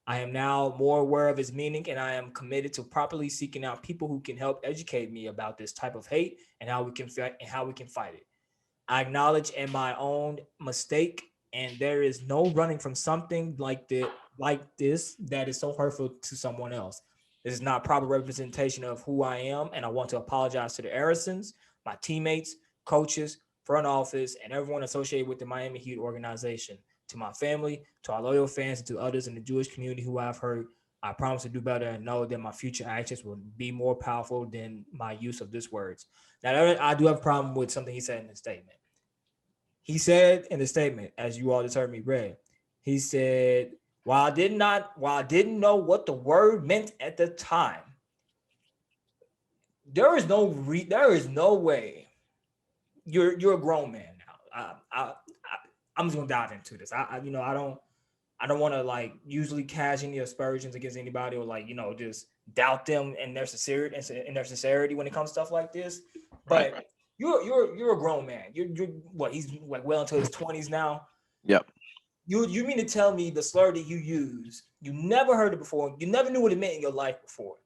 I am now more aware of its meaning, and I am committed to properly seeking out people who can help educate me about this type of hate and how we can fight it. I acknowledge my own mistake, and there is no running from something like this that is so hurtful to someone else. This is not proper representation of who I am, and I want to apologize to the Arisons, my teammates, coaches, front office, and everyone associated with the Miami Heat organization. To my family, to our loyal fans, and to others in the Jewish community who I've hurt, I promise to do better and know that my future actions will be more powerful than my use of these words. Now, I do have a problem with something he said in the statement. He said in the statement, as you all just heard me read, he said, while I didn't know what the word meant at the time, there is no way you're a grown man now. I'm just gonna dive into this. I don't want to like usually cast any aspersions against anybody or like just doubt them and their sincerity when it comes to stuff like this. But Right. you're a grown man. You're what, he's like well into his 20s now. Yep. You mean to tell me the slur that you use, you never heard it before, you never knew what it meant in your life before?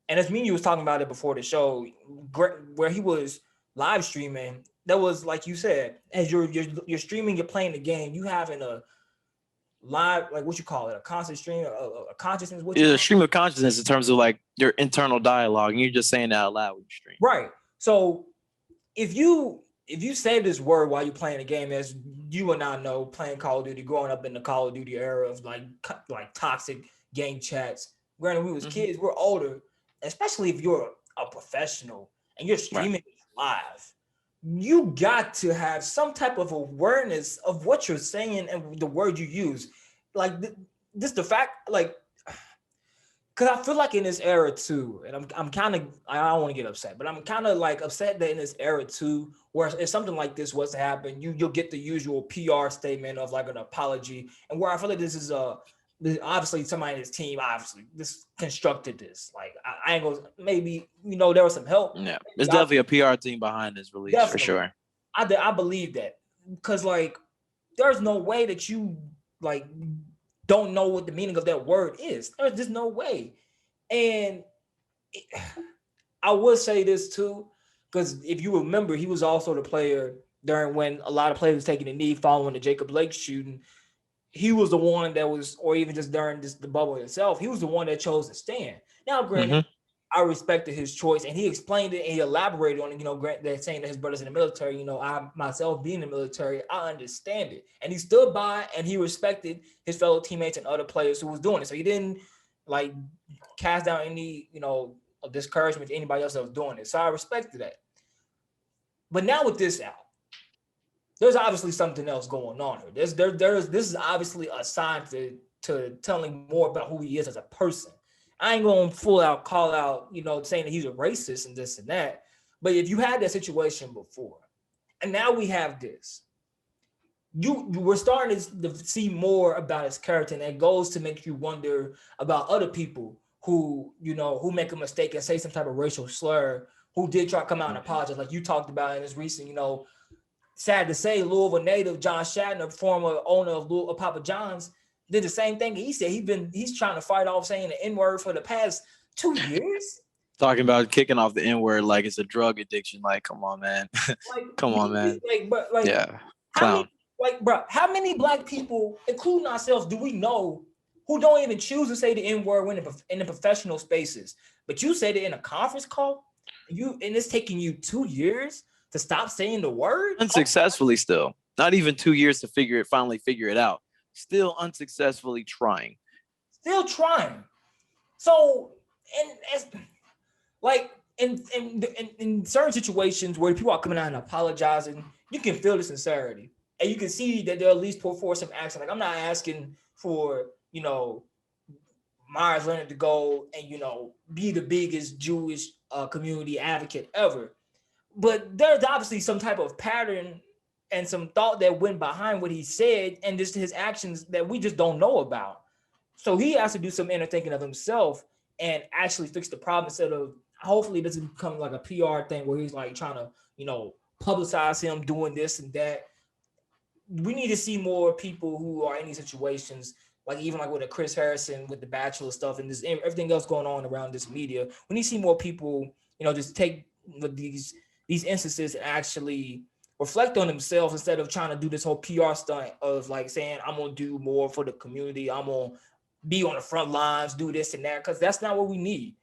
And as me and you was talking about it before the show, where he was live streaming, that was like you said, as you're streaming, you're playing the game, you having a live, like what you call it, a constant stream, a consciousness. What you It's a stream of consciousness in terms of like your internal dialogue, and you're just saying that out loud when you stream. right? So if you say this word while you're playing the game, as you and I know, playing Call of Duty, growing up in the Call of Duty era of like toxic game chats. Granted, we was kids, we're older. Especially if you're a professional and you're streaming live, you got to have some type of awareness of what you're saying and the word you use. Like this, the fact, like, because I feel like in this era too, and I'm kind of, I don't want to get upset, but I'm kind of like upset that in this era too, where if something like this was to happen, you'll get the usual PR statement of like an apology, and where I feel like this is obviously somebody in his team obviously this constructed this. Like I ain't gonna, maybe there was some help. Yeah, there's definitely a PR team behind this release for sure. I believe that, because like there's no way that you like don't know what the meaning of that word is. There's just no way. And I would say this too, because if you remember, he was also the player during when a lot of players was taking a knee following the Jacob Blake shooting. He was the one that was, or even just during the bubble itself, he was the one that chose to stand. Now, granted, I respected his choice, and he explained it and he elaborated on it. Granted, saying that his brother's in the military. I myself being in the military, I understand it, and he stood by and he respected his fellow teammates and other players who was doing it. So he didn't like cast down any of discouragement to anybody else that was doing it. So I respected that. But now with this out, there's obviously something else going on here. This is obviously a sign to telling more about who he is as a person. I ain't gonna full out call out, saying that he's a racist and this and that. But if you had that situation before, and now we have this, we're starting to see more about his character, and it goes to make you wonder about other people who make a mistake and say some type of racial slur, who did try to come out and apologize, like you talked about in this recent, sad to say, Louisville native John Shatner, former owner of Papa John's, did the same thing. He said he's trying to fight off saying the N-word for the past 2 years. Talking about kicking off the N-word like it's a drug addiction. Like, come on, man. Come on, man. Yeah. Clown. How many black people, including ourselves, do we know who don't even choose to say the N-word when in the professional spaces? But you said it in a conference call, and it's taking you 2 years to stop saying the word? Unsuccessfully still. Not even 2 years to finally figure it out. Still unsuccessfully trying. Still trying. So, and as like in certain situations where people are coming out and apologizing, you can feel the sincerity. And you can see that they'll at least put forth some action. Like, I'm not asking for, Meyers Leonard to go and, be the biggest Jewish community advocate ever. But there's obviously some type of pattern and some thought that went behind what he said and just his actions that we just don't know about. So he has to do some inner thinking of himself and actually fix the problem, instead of hopefully it doesn't become like a PR thing where he's like trying to, publicize him doing this and that. We need to see more people who are in these situations, like even like with a Chris Harrison with the Bachelor stuff and this everything else going on around this media. We need to see more people, just take these instances and actually reflect on themselves instead of trying to do this whole PR stunt of like saying, I'm going to do more for the community. I'm going to be on the front lines, do this and that. Cause that's not what we need.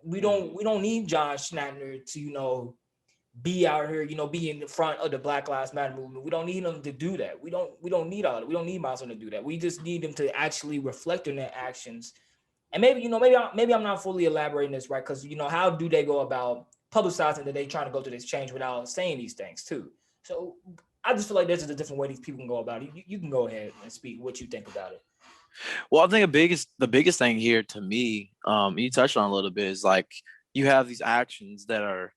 We don't need John Schnatter to, be out here, be in the front of the Black Lives Matter movement. We don't need them to do that. We don't need all that. We don't need Miles to do that. We just need them to actually reflect on their actions. And maybe, maybe I'm not fully elaborating this right. Cause how do they go about publicizing that they trying to go through this change without saying these things too? So I just feel like there's just a different way these people can go about it. You can go ahead and speak what you think about it. Well, I think the biggest thing here to me, you touched on a little bit, is like you have these actions that are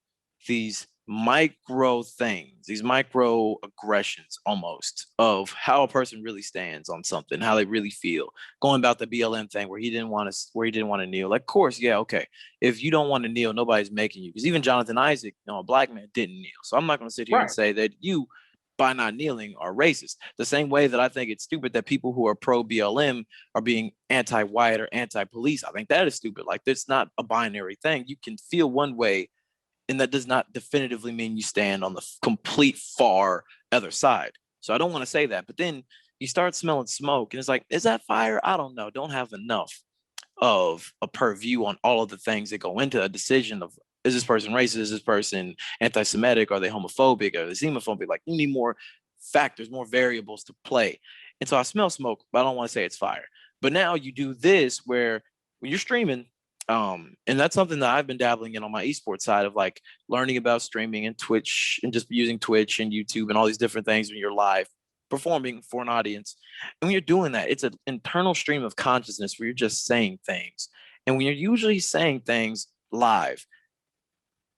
these micro things, these micro aggressions almost of how a person really stands on something, how they really feel. Going about the BLM thing where he didn't want to kneel. Like, of course, yeah, okay. If you don't want to kneel, nobody's making you. Because even Jonathan Isaac, a black man, didn't kneel. So I'm not going to sit here and say that you, by not kneeling, are racist. The same way that I think it's stupid that people who are pro BLM are being anti-white or anti-police. I think that is stupid. Like, that's not a binary thing. You can feel one way, and that does not definitively mean you stand on the complete far other side. So I don't want to say that. But then you start smelling smoke, and it's like, is that fire? I don't know. Don't have enough of a purview on all of the things that go into a decision of, is this person racist? Is this person anti-Semitic? Are they homophobic? Are they xenophobic? Like, you need more factors, more variables to play. And so I smell smoke, but I don't want to say it's fire. But now you do this where when you're streaming, and that's something that I've been dabbling in on my esports side of like learning about streaming and Twitch and just using Twitch and YouTube and all these different things when you're live performing for an audience. And when you're doing that, it's an internal stream of consciousness where you're just saying things. And when you're usually saying things live,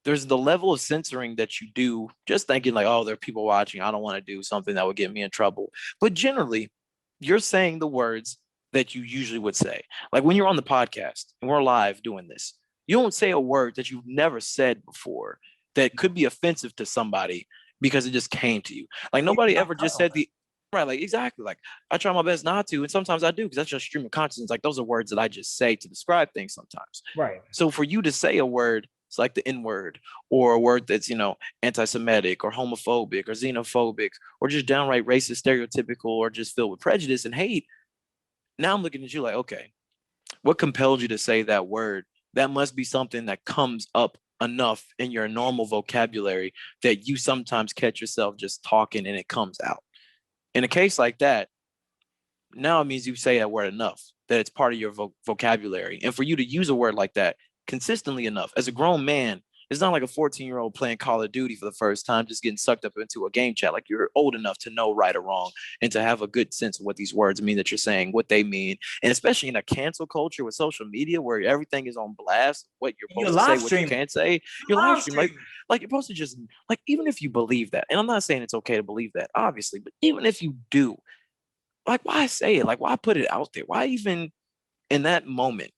there's the level of censoring that you do just thinking like, oh, there are people watching. I don't want to do something that would get me in trouble. But generally, you're saying the words that you usually would say. Like when you're on the podcast and we're live doing this, you don't say a word that you've never said before that could be offensive to somebody because it just came to you. Like nobody ever just said the right, like exactly. Like I try my best not to, and sometimes I do because that's just stream of consciousness. Like those are words that I just say to describe things sometimes. Right. So for you to say a word, it's like the N word, or a word that's anti-Semitic or homophobic or xenophobic or just downright racist, stereotypical, or just filled with prejudice and hate. Now I'm looking at you like, okay, what compelled you to say that word? That must be something that comes up enough in your normal vocabulary that you sometimes catch yourself just talking and it comes out. In a case like that, now it means you say that word enough, that it's part of your vocabulary. And for you to use a word like that consistently enough, as a grown man, it's not like a 14-year-old playing Call of Duty for the first time, just getting sucked up into a game chat. Like you're old enough to know right or wrong and to have a good sense of what these words mean that you're saying, what they mean. And especially in a cancel culture with social media where everything is on blast, what you're supposed to say, what you can't say. You're live streaming. Like you're supposed to just, like, even if you believe that, and I'm not saying it's okay to believe that, obviously, but even if you do, like, why say it? Like, why put it out there? Why even in that moment?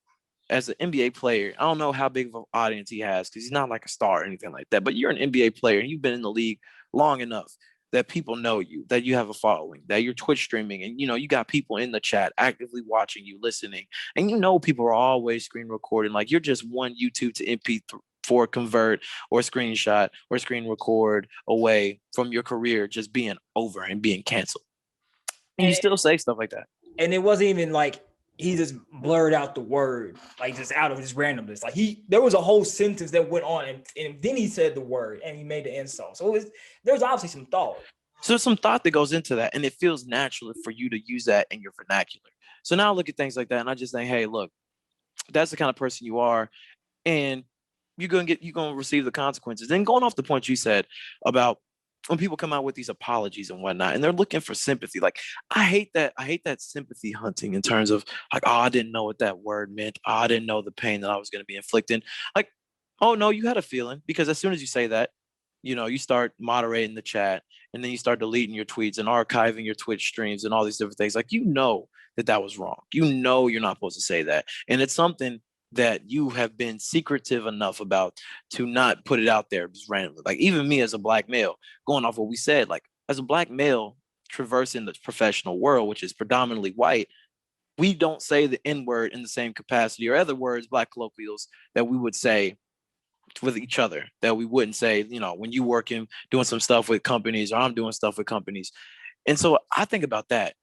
As an NBA player, I don't know how big of an audience he has because he's not like a star or anything like that. But you're an NBA player and you've been in the league long enough that people know you, that you have a following, that you're Twitch streaming, and you got people in the chat actively watching you, listening, and people are always screen recording. Like you're just one YouTube to MP4 convert or screenshot or screen record away from your career just being over and being canceled. And you still say stuff like that. And it wasn't even like he just blurred out the word, like just out of his randomness. Like there was a whole sentence that went on, and then he said the word and he made the insult. So there's obviously some thought. So there's some thought that goes into that, and it feels natural for you to use that in your vernacular. So now I look at things like that, and I just think, hey, look, that's the kind of person you are, and you're gonna receive the consequences. Then going off the point you said about when people come out with these apologies and whatnot, and they're looking for sympathy. Like, I hate that sympathy hunting in terms of like, oh, I didn't know what that word meant. Oh, I didn't know the pain that I was going to be inflicting. Like, oh no, you had a feeling, because as soon as you say that, you start moderating the chat, and then you start deleting your tweets and archiving your Twitch streams and all these different things. Like, that was wrong. You're not supposed to say that. And it's something that you have been secretive enough about to not put it out there just randomly. Like even me as a black male, going off what we said, like as a black male traversing the professional world, which is predominantly white, we don't say the N-word in the same capacity or other words, black colloquials, that we would say with each other, that we wouldn't say, when you working doing some stuff with companies or I'm doing stuff with companies. And so I think about that.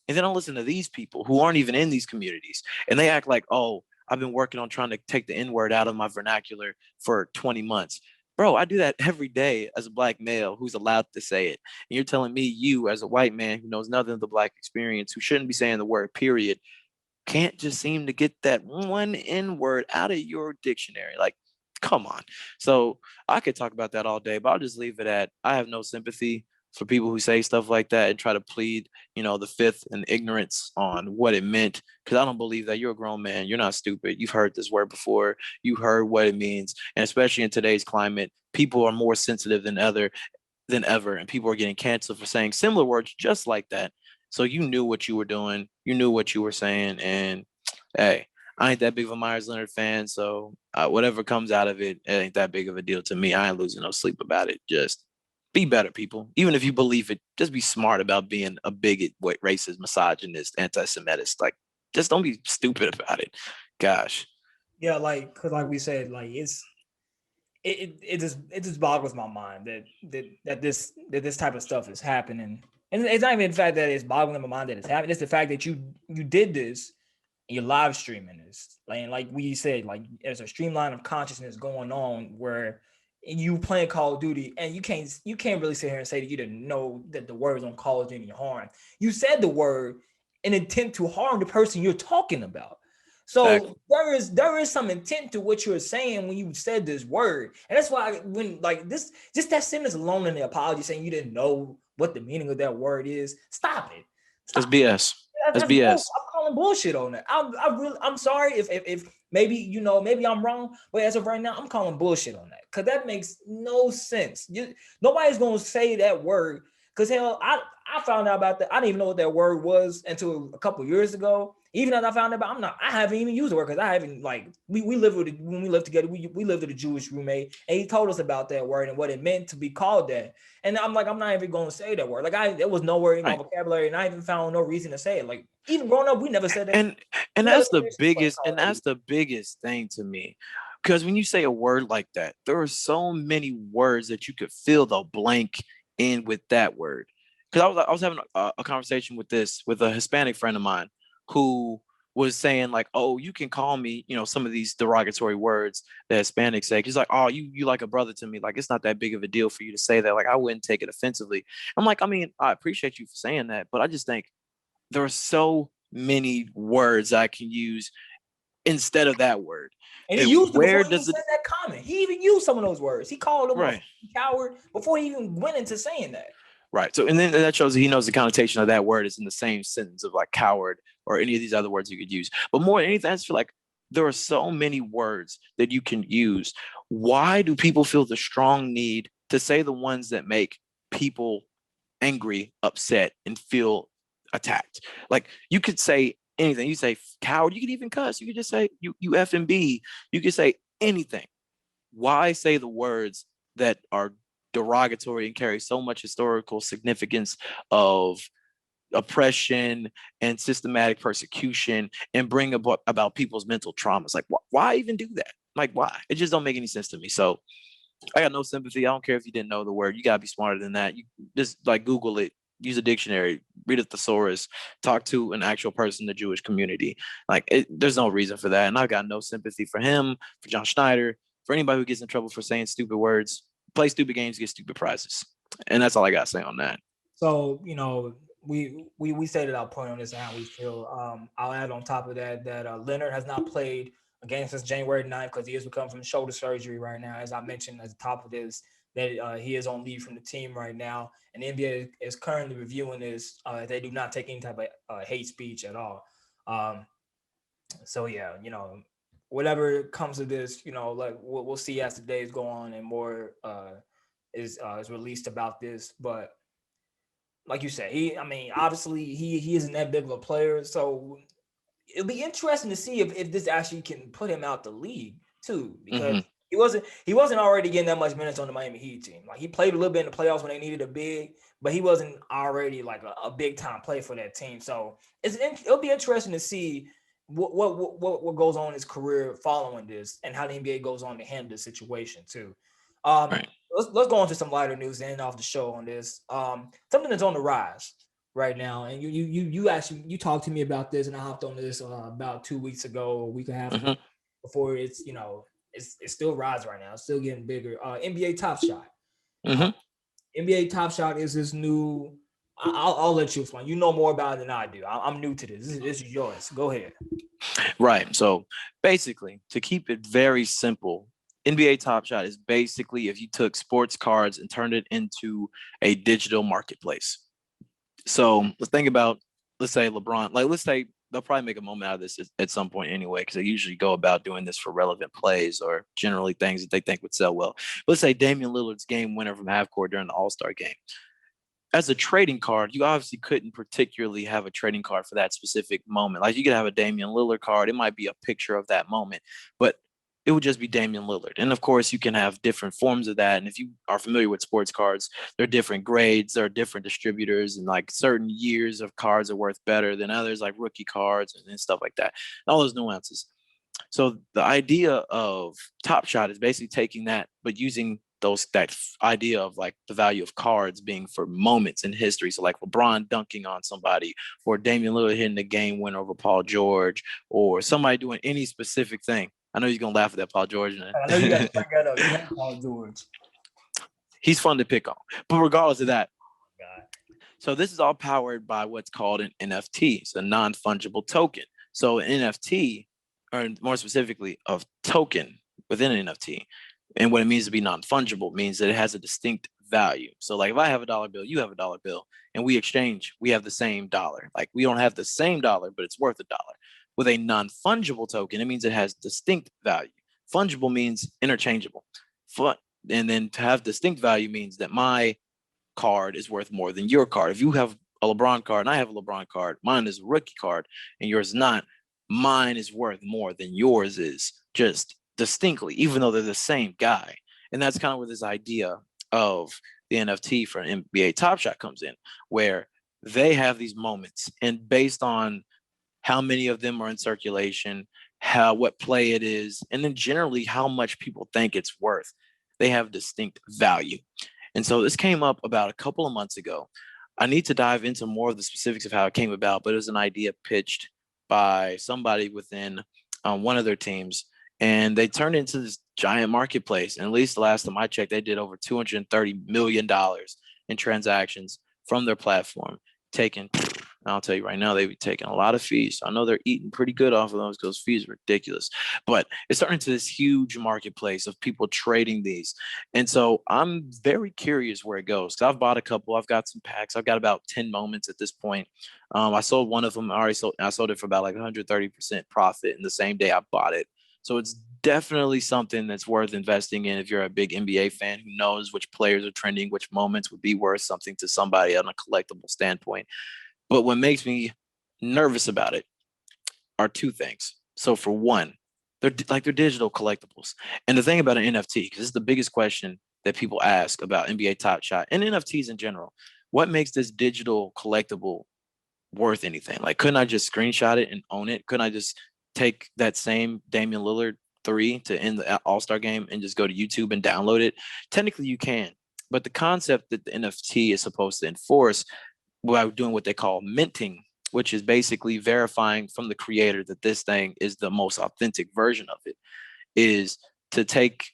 And then I listen to these people who aren't even in these communities, and they act like, oh, I've been working on trying to take the N-word out of my vernacular for 20 months. Bro, I do that every day as a black male who's allowed to say it. And you're telling me you, as a white man who knows nothing of the black experience, who shouldn't be saying the word period, can't just seem to get that one N-word out of your dictionary. Like, come on. So I could talk about that all day, but I'll just leave it at, I have no sympathy for people who say stuff like that and try to plead, the fifth and ignorance on what it meant. Because I don't believe that. You're a grown man. You're not stupid. You've heard this word before. You heard what it means. And especially in today's climate, people are more sensitive than ever. And people are getting canceled for saying similar words just like that. So you knew what you were doing. You knew what you were saying. And hey, I ain't that big of a Meyers Leonard fan. So whatever comes out of it, it ain't that big of a deal to me. I ain't losing no sleep about it. Just be better, people. Even if you believe it, just be smart about being a bigot, racist, misogynist, anti-Semitist. Like, just don't be stupid about it. Gosh. Yeah, because we said, it just boggles my mind that this type of stuff is happening, and it's not even the fact that it's boggling my mind that it's happening. It's the fact that you did this, and you're live streaming this, and like we said, there's a streamline of consciousness going on where you playing Call of Duty, and you can't really sit here and say that you didn't know that the words don't cause any harm. You said the word in intent to harm the person you're talking about. So exactly. there is some intent to what you're saying when you said this word. And that's why when just that sentence alone in the apology saying you didn't know what the meaning of that word is, stop it. That's BS. That's BS. I'm calling bullshit on that. I'm sorry if maybe maybe I'm wrong, but as of right now, I'm calling bullshit on that because that makes no sense. Nobody's gonna say that word because hell, I found out about that. I didn't even know what that word was until a couple years ago. Even as I found out about, I haven't even used the word because I haven't we lived when we lived together. We lived with a Jewish roommate, and he told us about that word and what it meant to be called that. And I'm like, I'm not even going to say that word. There was no word in my vocabulary, and I even found no reason to say it. Like even growing up, we never said that. And that's the biggest thing to me, because when you say a word like that, there are so many words that you could fill the blank in with that word. Because I was having a conversation with a Hispanic friend of mine who was saying like, oh, you can call me, some of these derogatory words that Hispanics say. He's like, oh, you like a brother to me. Like, it's not that big of a deal for you to say that. Like, I wouldn't take it offensively. I'm like, I mean, I appreciate you for saying that, but I just think there are so many words I can use instead of that word. And he used it before he even said that comment. He even used some of those words. He called him a coward before he even went into saying that. Right. So, and then that shows that he knows the connotation of that word is in the same sentence of like coward or any of these other words you could use. But more than anything, I just feel like there are so many words that you can use. Why do people feel the strong need to say the ones that make people angry, upset, and feel attacked? Like, you could say anything. You say coward, you could even cuss. You could just say you F and B. You could say anything. Why say the words that are derogatory and carry so much historical significance of oppression and systematic persecution and bring about people's mental traumas? Like, why even do that? Like, why? It just don't make any sense to me. So I got no sympathy. I don't care if you didn't know the word. You got to be smarter than that. You just Google it, use a dictionary, read a thesaurus, talk to an actual person in the Jewish community. There's no reason for that. And I've got no sympathy for him, for John Schneider, for anybody who gets in trouble for saying stupid words. Play stupid games, get stupid prizes. And that's all I got to say on that. So, we stated our point on this and how we feel. I'll add on top of that Leonard has not played a game since January 9th because he is recovering from shoulder surgery right now. As I mentioned at the top of this, that he is on leave from the team right now. And the NBA is currently reviewing this. They do not take any type of hate speech at all. So, yeah, whatever comes of this, we'll see as the days go on and more is released about this. But like you said, obviously he isn't that big of a player, so it'll be interesting to see if this actually can put him out the league too, because he wasn't already getting that much minutes on the Miami Heat team. Like, he played a little bit in the playoffs when they needed a big, but he wasn't already like a big time play for that team. So it'll be interesting to see what goes on in his career following this and how the NBA goes on to handle the situation too. Right. Let's go on to some lighter news and end off the show on this. Something that's on the rise right now, and you talked to me about this, and I hopped on this about 2 weeks ago, a week and a half before it's still rising right now. It's still getting bigger. NBA Top Shot. NBA Top Shot is this new. I'll let you explain. You know more about it than I do. I'm new to this. This is yours. Go ahead. Right. So basically, to keep it very simple, NBA Top Shot is basically if you took sports cards and turned it into a digital marketplace. So let's think about, let's say LeBron, like let's say they'll probably make a moment out of this at some point anyway, because they usually go about doing this for relevant plays or generally things that they think would sell well. Let's say Damian Lillard's game winner from half court during the All-Star game. As a trading card, you obviously couldn't particularly have a trading card for that specific moment. Like you could have a Damian Lillard card. It might be a picture of that moment, but it would just be Damian Lillard. And of course, you can have different forms of that. And if you are familiar with sports cards, there are different grades, there are different distributors, and like certain years of cards are worth better than others, like rookie cards and stuff like that. And all those nuances. So the idea of Top Shot is basically taking that, but using that idea of like the value of cards being for moments in history. So like LeBron dunking on somebody, or Damian Lillard hitting the game winner over Paul George, or somebody doing any specific thing. I know you're gonna laugh at that, Paul George. I know you got to bring that up. You have Paul George. He's fun to pick on. But regardless of that, God. so this is all powered by what's called an NFT, it's a non-fungible token. So an NFT, or more specifically, a token within an NFT, and what it means to be non-fungible means that it has a distinct value. So like if I have a dollar bill, you have a dollar bill, and we exchange, we have the same dollar. Like we don't have the same dollar, but it's worth $1. With a non-fungible token, it means it has distinct value. Fungible means interchangeable. And then to have distinct value means that my card is worth more than your card. If you have a LeBron card and I have a LeBron card, mine is a rookie card and yours is not, mine is worth more than yours is, just distinctly, even though they're the same guy. And that's kind of where this idea of the NFT for an NBA Top Shot comes in, where they have these moments, and based on how many of them are in circulation, what play it is, and then generally how much people think it's worth, they have distinct value. And so this came up about a couple of months ago. I need to dive into more of the specifics of how it came about, but it was an idea pitched by somebody within one of their teams, and they turned into this giant marketplace. And at least the last time I checked, they did over $230 million in transactions from their platform, taking, I'll tell you right now, they be taking a lot of fees. I know they're eating pretty good off of those because fees are ridiculous. But it's starting to this huge marketplace of people trading these. And so I'm very curious where it goes. Because I've bought a couple. I've got some packs. I've got about 10 moments at this point. I sold one of them. I sold it for about like 130% profit in the same day I bought it. So it's definitely something that's worth investing in if you're a big NBA fan who knows which players are trending, which moments would be worth something to somebody on a collectible standpoint. But what makes me nervous about it are two things. So for one, they're digital collectibles. And the thing about an NFT, because this is the biggest question that people ask about NBA Top Shot and NFTs in general, what makes this digital collectible worth anything? Like, couldn't I just screenshot it and own it? Couldn't I just take that same Damian Lillard 3 to end the All-Star game and just go to YouTube and download it? Technically, you can. But the concept that the NFT is supposed to enforce by doing what they call minting, which is basically verifying from the creator that this thing is the most authentic version of it, is to take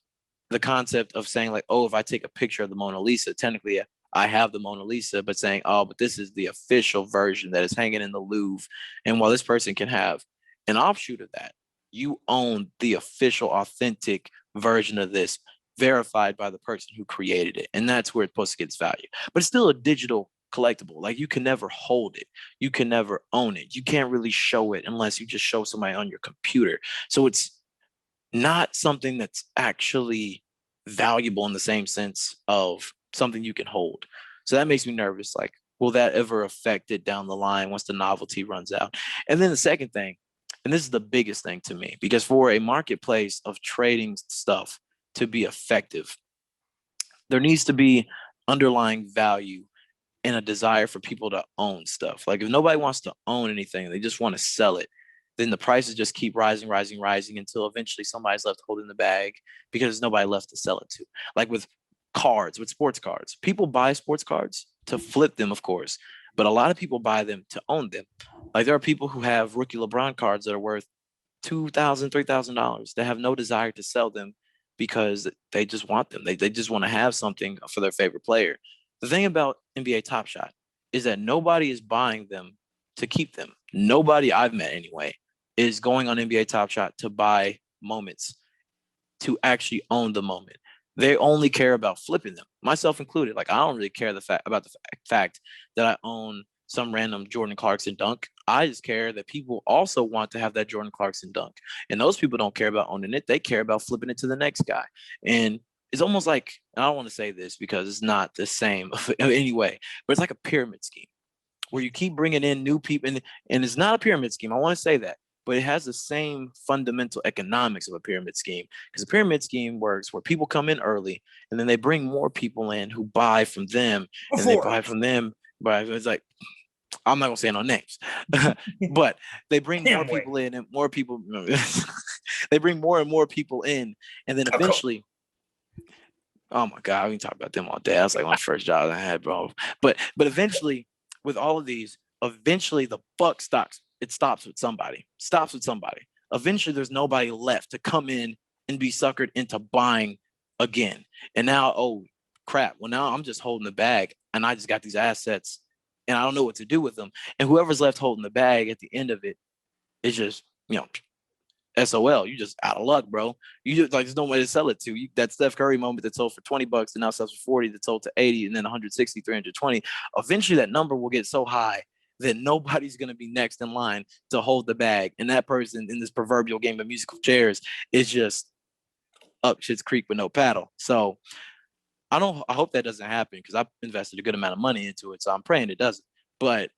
the concept of saying like, oh, if I take a picture of the Mona Lisa, technically I have the Mona Lisa, but saying, oh, but this is the official version that is hanging in the Louvre. And while this person can have an offshoot of that, you own the official, authentic version of this, verified by the person who created it. And that's where it's supposed to get its value. But it's still a digital collectible. Like, you can never hold it. You can never own it. You can't really show it unless you just show somebody on your computer. So it's not something that's actually valuable in the same sense of something you can hold. So that makes me nervous. Like, will that ever affect it down the line once the novelty runs out? And then the second thing, and this is the biggest thing to me, because for a marketplace of trading stuff to be effective, there needs to be underlying value and a desire for people to own stuff. Like, if nobody wants to own anything, they just want to sell it, then the prices just keep rising until eventually somebody's left holding the bag because there's nobody left to sell it to. Like with cards, with sports cards, people buy sports cards to flip them, of course, but a lot of people buy them to own them. Like, there are people who have rookie LeBron cards that are worth $2,000, $3,000 that have no desire to sell them because they just want them. They just want to have something for their favorite player. The thing about NBA Top Shot is that nobody is buying them to keep them. Nobody I've met anyway is going on NBA Top Shot to buy moments to actually own the moment. They only care about flipping them, myself included. Like, I don't really care about the fact that I own some random Jordan Clarkson dunk. I just care that people also want to have that Jordan Clarkson dunk. And those people don't care about owning it. They care about flipping it to the next guy. And it's almost like, and I don't want to say this because it's not the same anyway, but it's like a pyramid scheme where you keep bringing in new people. And it's not a pyramid scheme. I want to say that. But it has the same fundamental economics of a pyramid scheme, because a pyramid scheme works where people come in early and then they bring more people in who buy from them, and they buy from them. But it's like, I'm not gonna say no names, but they bring more people in and more people. They bring more and more people in, and then eventually, oh my God, we can talk about them all day. That's like my first job I had, bro. But eventually, with all of these, eventually the buck stops. It stops with somebody. Eventually, there's nobody left to come in and be suckered into buying again. And now, oh crap! Well, now I'm just holding the bag, and I just got these assets, and I don't know what to do with them. And whoever's left holding the bag at the end of it is just, SOL. You just out of luck, bro. You just like, there's no way to sell it to. That Steph Curry moment that sold for $20 and now sells for 40, that sold to 80, and then 160, 320. Eventually, that number will get so high that nobody's going to be next in line to hold the bag. And that person in this proverbial game of musical chairs is just up shit's creek with no paddle. So I hope that doesn't happen, because I've invested a good amount of money into it. So I'm praying it doesn't. But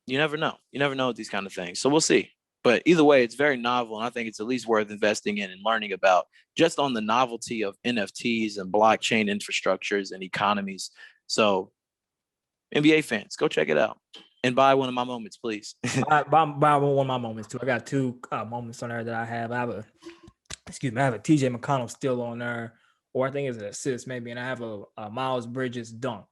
you never know. You never know with these kind of things. So we'll see. But either way, it's very novel. And I think it's at least worth investing in and learning about, just on the novelty of NFTs and blockchain infrastructures and economies. So NBA fans, go check it out. And buy one of my moments, please. buy one of my moments too. I got two moments on there that I have. I have a TJ McConnell still on there, or I think it's an assist maybe, and I have a Miles Bridges dunk.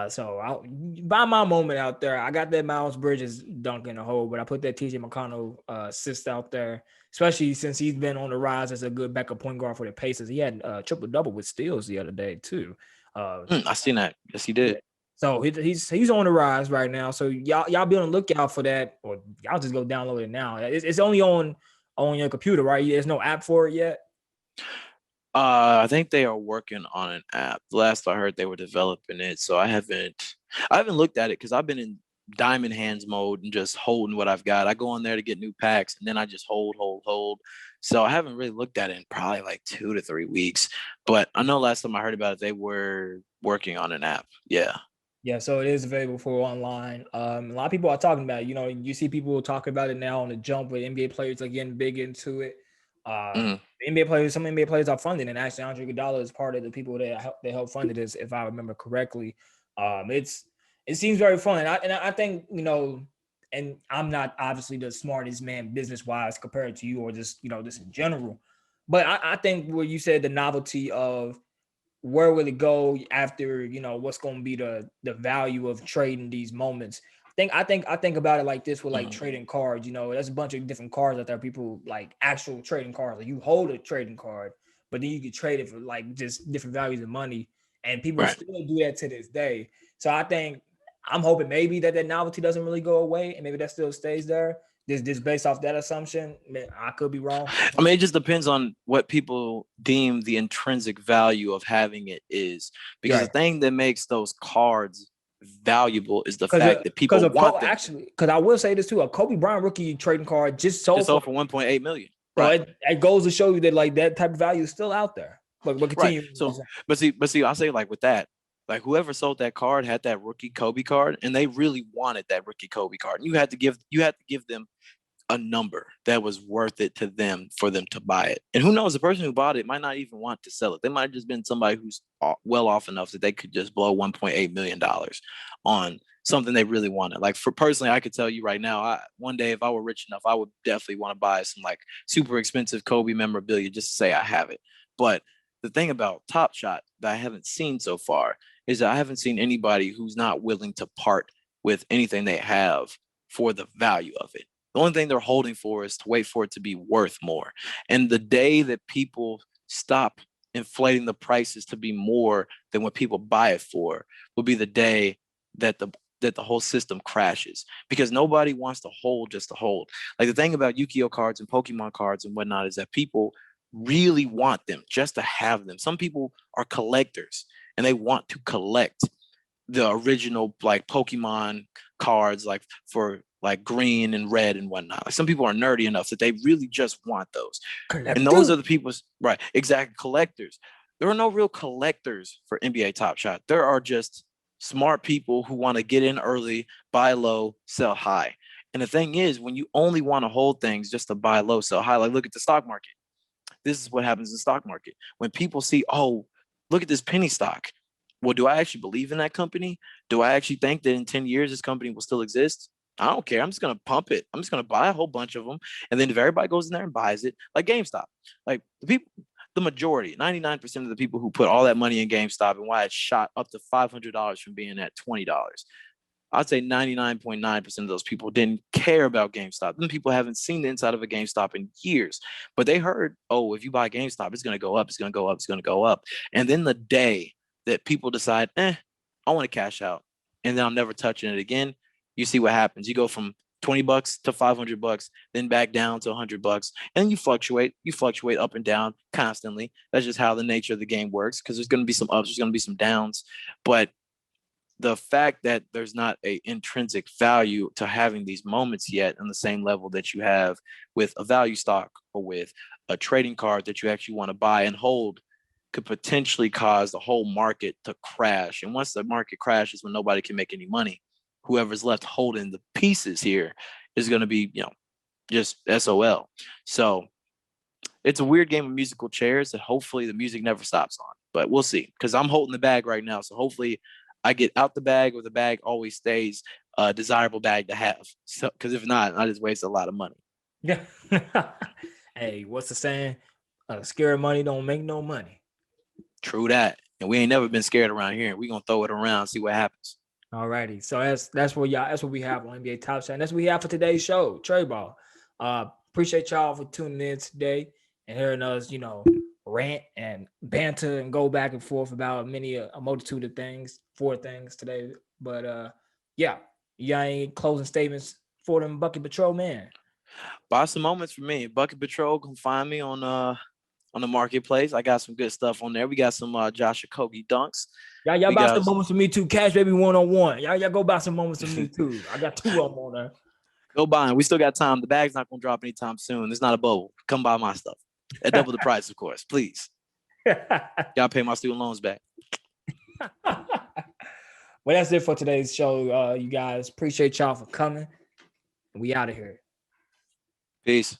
So I'll buy my moment out there. I got that Miles Bridges dunk in the hole, but I put that TJ McConnell assist out there, especially since he's been on the rise as a good backup point guard for the Pacers. He had triple double with steals the other day too. I seen that. Yes, he did. So he's on the rise right now. So y'all be on the lookout for that, or y'all just go download it now. It's only on your computer, right? There's no app for it yet. I think they are working on an app. Last I heard, they were developing it. So I haven't looked at it, because I've been in diamond hands mode and just holding what I've got. I go on there to get new packs, and then I just hold. So I haven't really looked at it in probably like 2 to 3 weeks. But I know last time I heard about it, they were working on an app. Yeah. Yeah, so it is available for online. A lot of people are talking about it. You see people talking about it now on the jump, with NBA players are getting big into it. Some NBA players are funding, and actually Andre Iguodala is part of the people that help fund this, if I remember correctly. It seems very fun, and I think, and I'm not obviously the smartest man business wise compared to you, or just just in general, but I think what you said, the novelty of where will it go after, what's going to be the value of trading these moments. I think about it like this with like trading cards. There's a bunch of different cards out there. People like actual trading cards. Like, you hold a trading card, but then you can trade it for like just different values of money, and people still do that to this day. So I'm hoping maybe that novelty doesn't really go away, and maybe that still stays there. This based off that assumption. I could be wrong. I mean, it just depends on what people deem the intrinsic value of having it is, because the thing that makes those cards valuable is the fact that people want them. Actually, because I will say this too, a Kobe Bryant rookie trading card just sold for $1.8 million. Right. So it goes to show you that like that type of value is still out there. But continue. Right. So, but see, I'll say like with that, like whoever sold that card had that rookie Kobe card, and they really wanted that rookie Kobe card. And you had to give them a number that was worth it to them for them to buy it. And who knows, the person who bought it might not even want to sell it. They might have just been somebody who's well off enough that they could just blow $1.8 million on something they really wanted. Like, for personally, I could tell you right now, one day if I were rich enough, I would definitely want to buy some like super expensive Kobe memorabilia just to say I have it. But the thing about Top Shot that I haven't seen so far is that I haven't seen anybody who's not willing to part with anything they have for the value of it. The only thing they're holding for is to wait for it to be worth more. And the day that people stop inflating the prices to be more than what people buy it for will be the day that the whole system crashes, because nobody wants to hold just to hold. Like, the thing about Yu-Gi-Oh cards and Pokemon cards and whatnot is that people really want them just to have them. Some people are collectors and they want to collect the original like Pokemon cards, like for like green and red and whatnot. Like some people are nerdy enough that they really just want those. And those are the people, right? Exactly, collectors. There are no real collectors for NBA Top Shot. There are just smart people who want to get in early, buy low, sell high. And the thing is, when you only want to hold things just to buy low, sell high, like look at the stock market. This is what happens in the stock market. When people see, oh, look at this penny stock. Well, do I actually believe in that company? Do I actually think that in 10 years this company will still exist? I don't care. I'm just going to pump it. I'm just going to buy a whole bunch of them. And then if everybody goes in there and buys it, like GameStop, like the majority, 99% of the people who put all that money in GameStop and why it shot up to $500 from being at $20. I'd say 99.9% of those people didn't care about GameStop. Then people haven't seen the inside of a GameStop in years, but they heard, oh, if you buy GameStop, it's going to go up, it's going to go up, it's going to go up. And then the day that people decide, I want to cash out, and then I'm never touching it again, you see what happens. You go from $20 to $500, then back down to $100, and you fluctuate up and down constantly. That's just how the nature of the game works, because there's going to be some ups, there's going to be some downs. But the fact that there's not a intrinsic value to having these moments yet on the same level that you have with a value stock or with a trading card that you actually want to buy and hold could potentially cause the whole market to crash. And once the market crashes, when nobody can make any money, whoever's left holding the pieces here is going to be, just SOL. So it's a weird game of musical chairs that hopefully the music never stops on, but we'll see, because I'm holding the bag right now. So hopefully I get out the bag, or the bag always stays a desirable bag to have. So, because if not, I just waste a lot of money. Yeah. Hey, what's the saying? Scared money don't make no money. True that. And we ain't never been scared around here. We're gonna throw it around, see what happens. Alrighty. So that's what we have on NBA Top Shot. And that's what we have for today's show, Trey Ball. Appreciate y'all for tuning in today and hearing us, rant and banter and go back and forth about a multitude of things, 4 things today. But you got any closing statements for them Bucket Patrol, man? Buy some moments for me. Bucket Patrol, come find me on the marketplace. I got some good stuff on there. We got some Josh Okogie dunks. Y'all buy some moments for me too. Cash Baby 101. Y'all go buy some moments for me too. I got 2 of them on there. Go buy them. We still got time. The bag's not gonna drop anytime soon. It's not a bubble. Come buy my stuff at double the price, of course. Please. Y'all pay my student loans back. Well, that's it for today's show. You guys, appreciate y'all for coming. We out of here. Peace.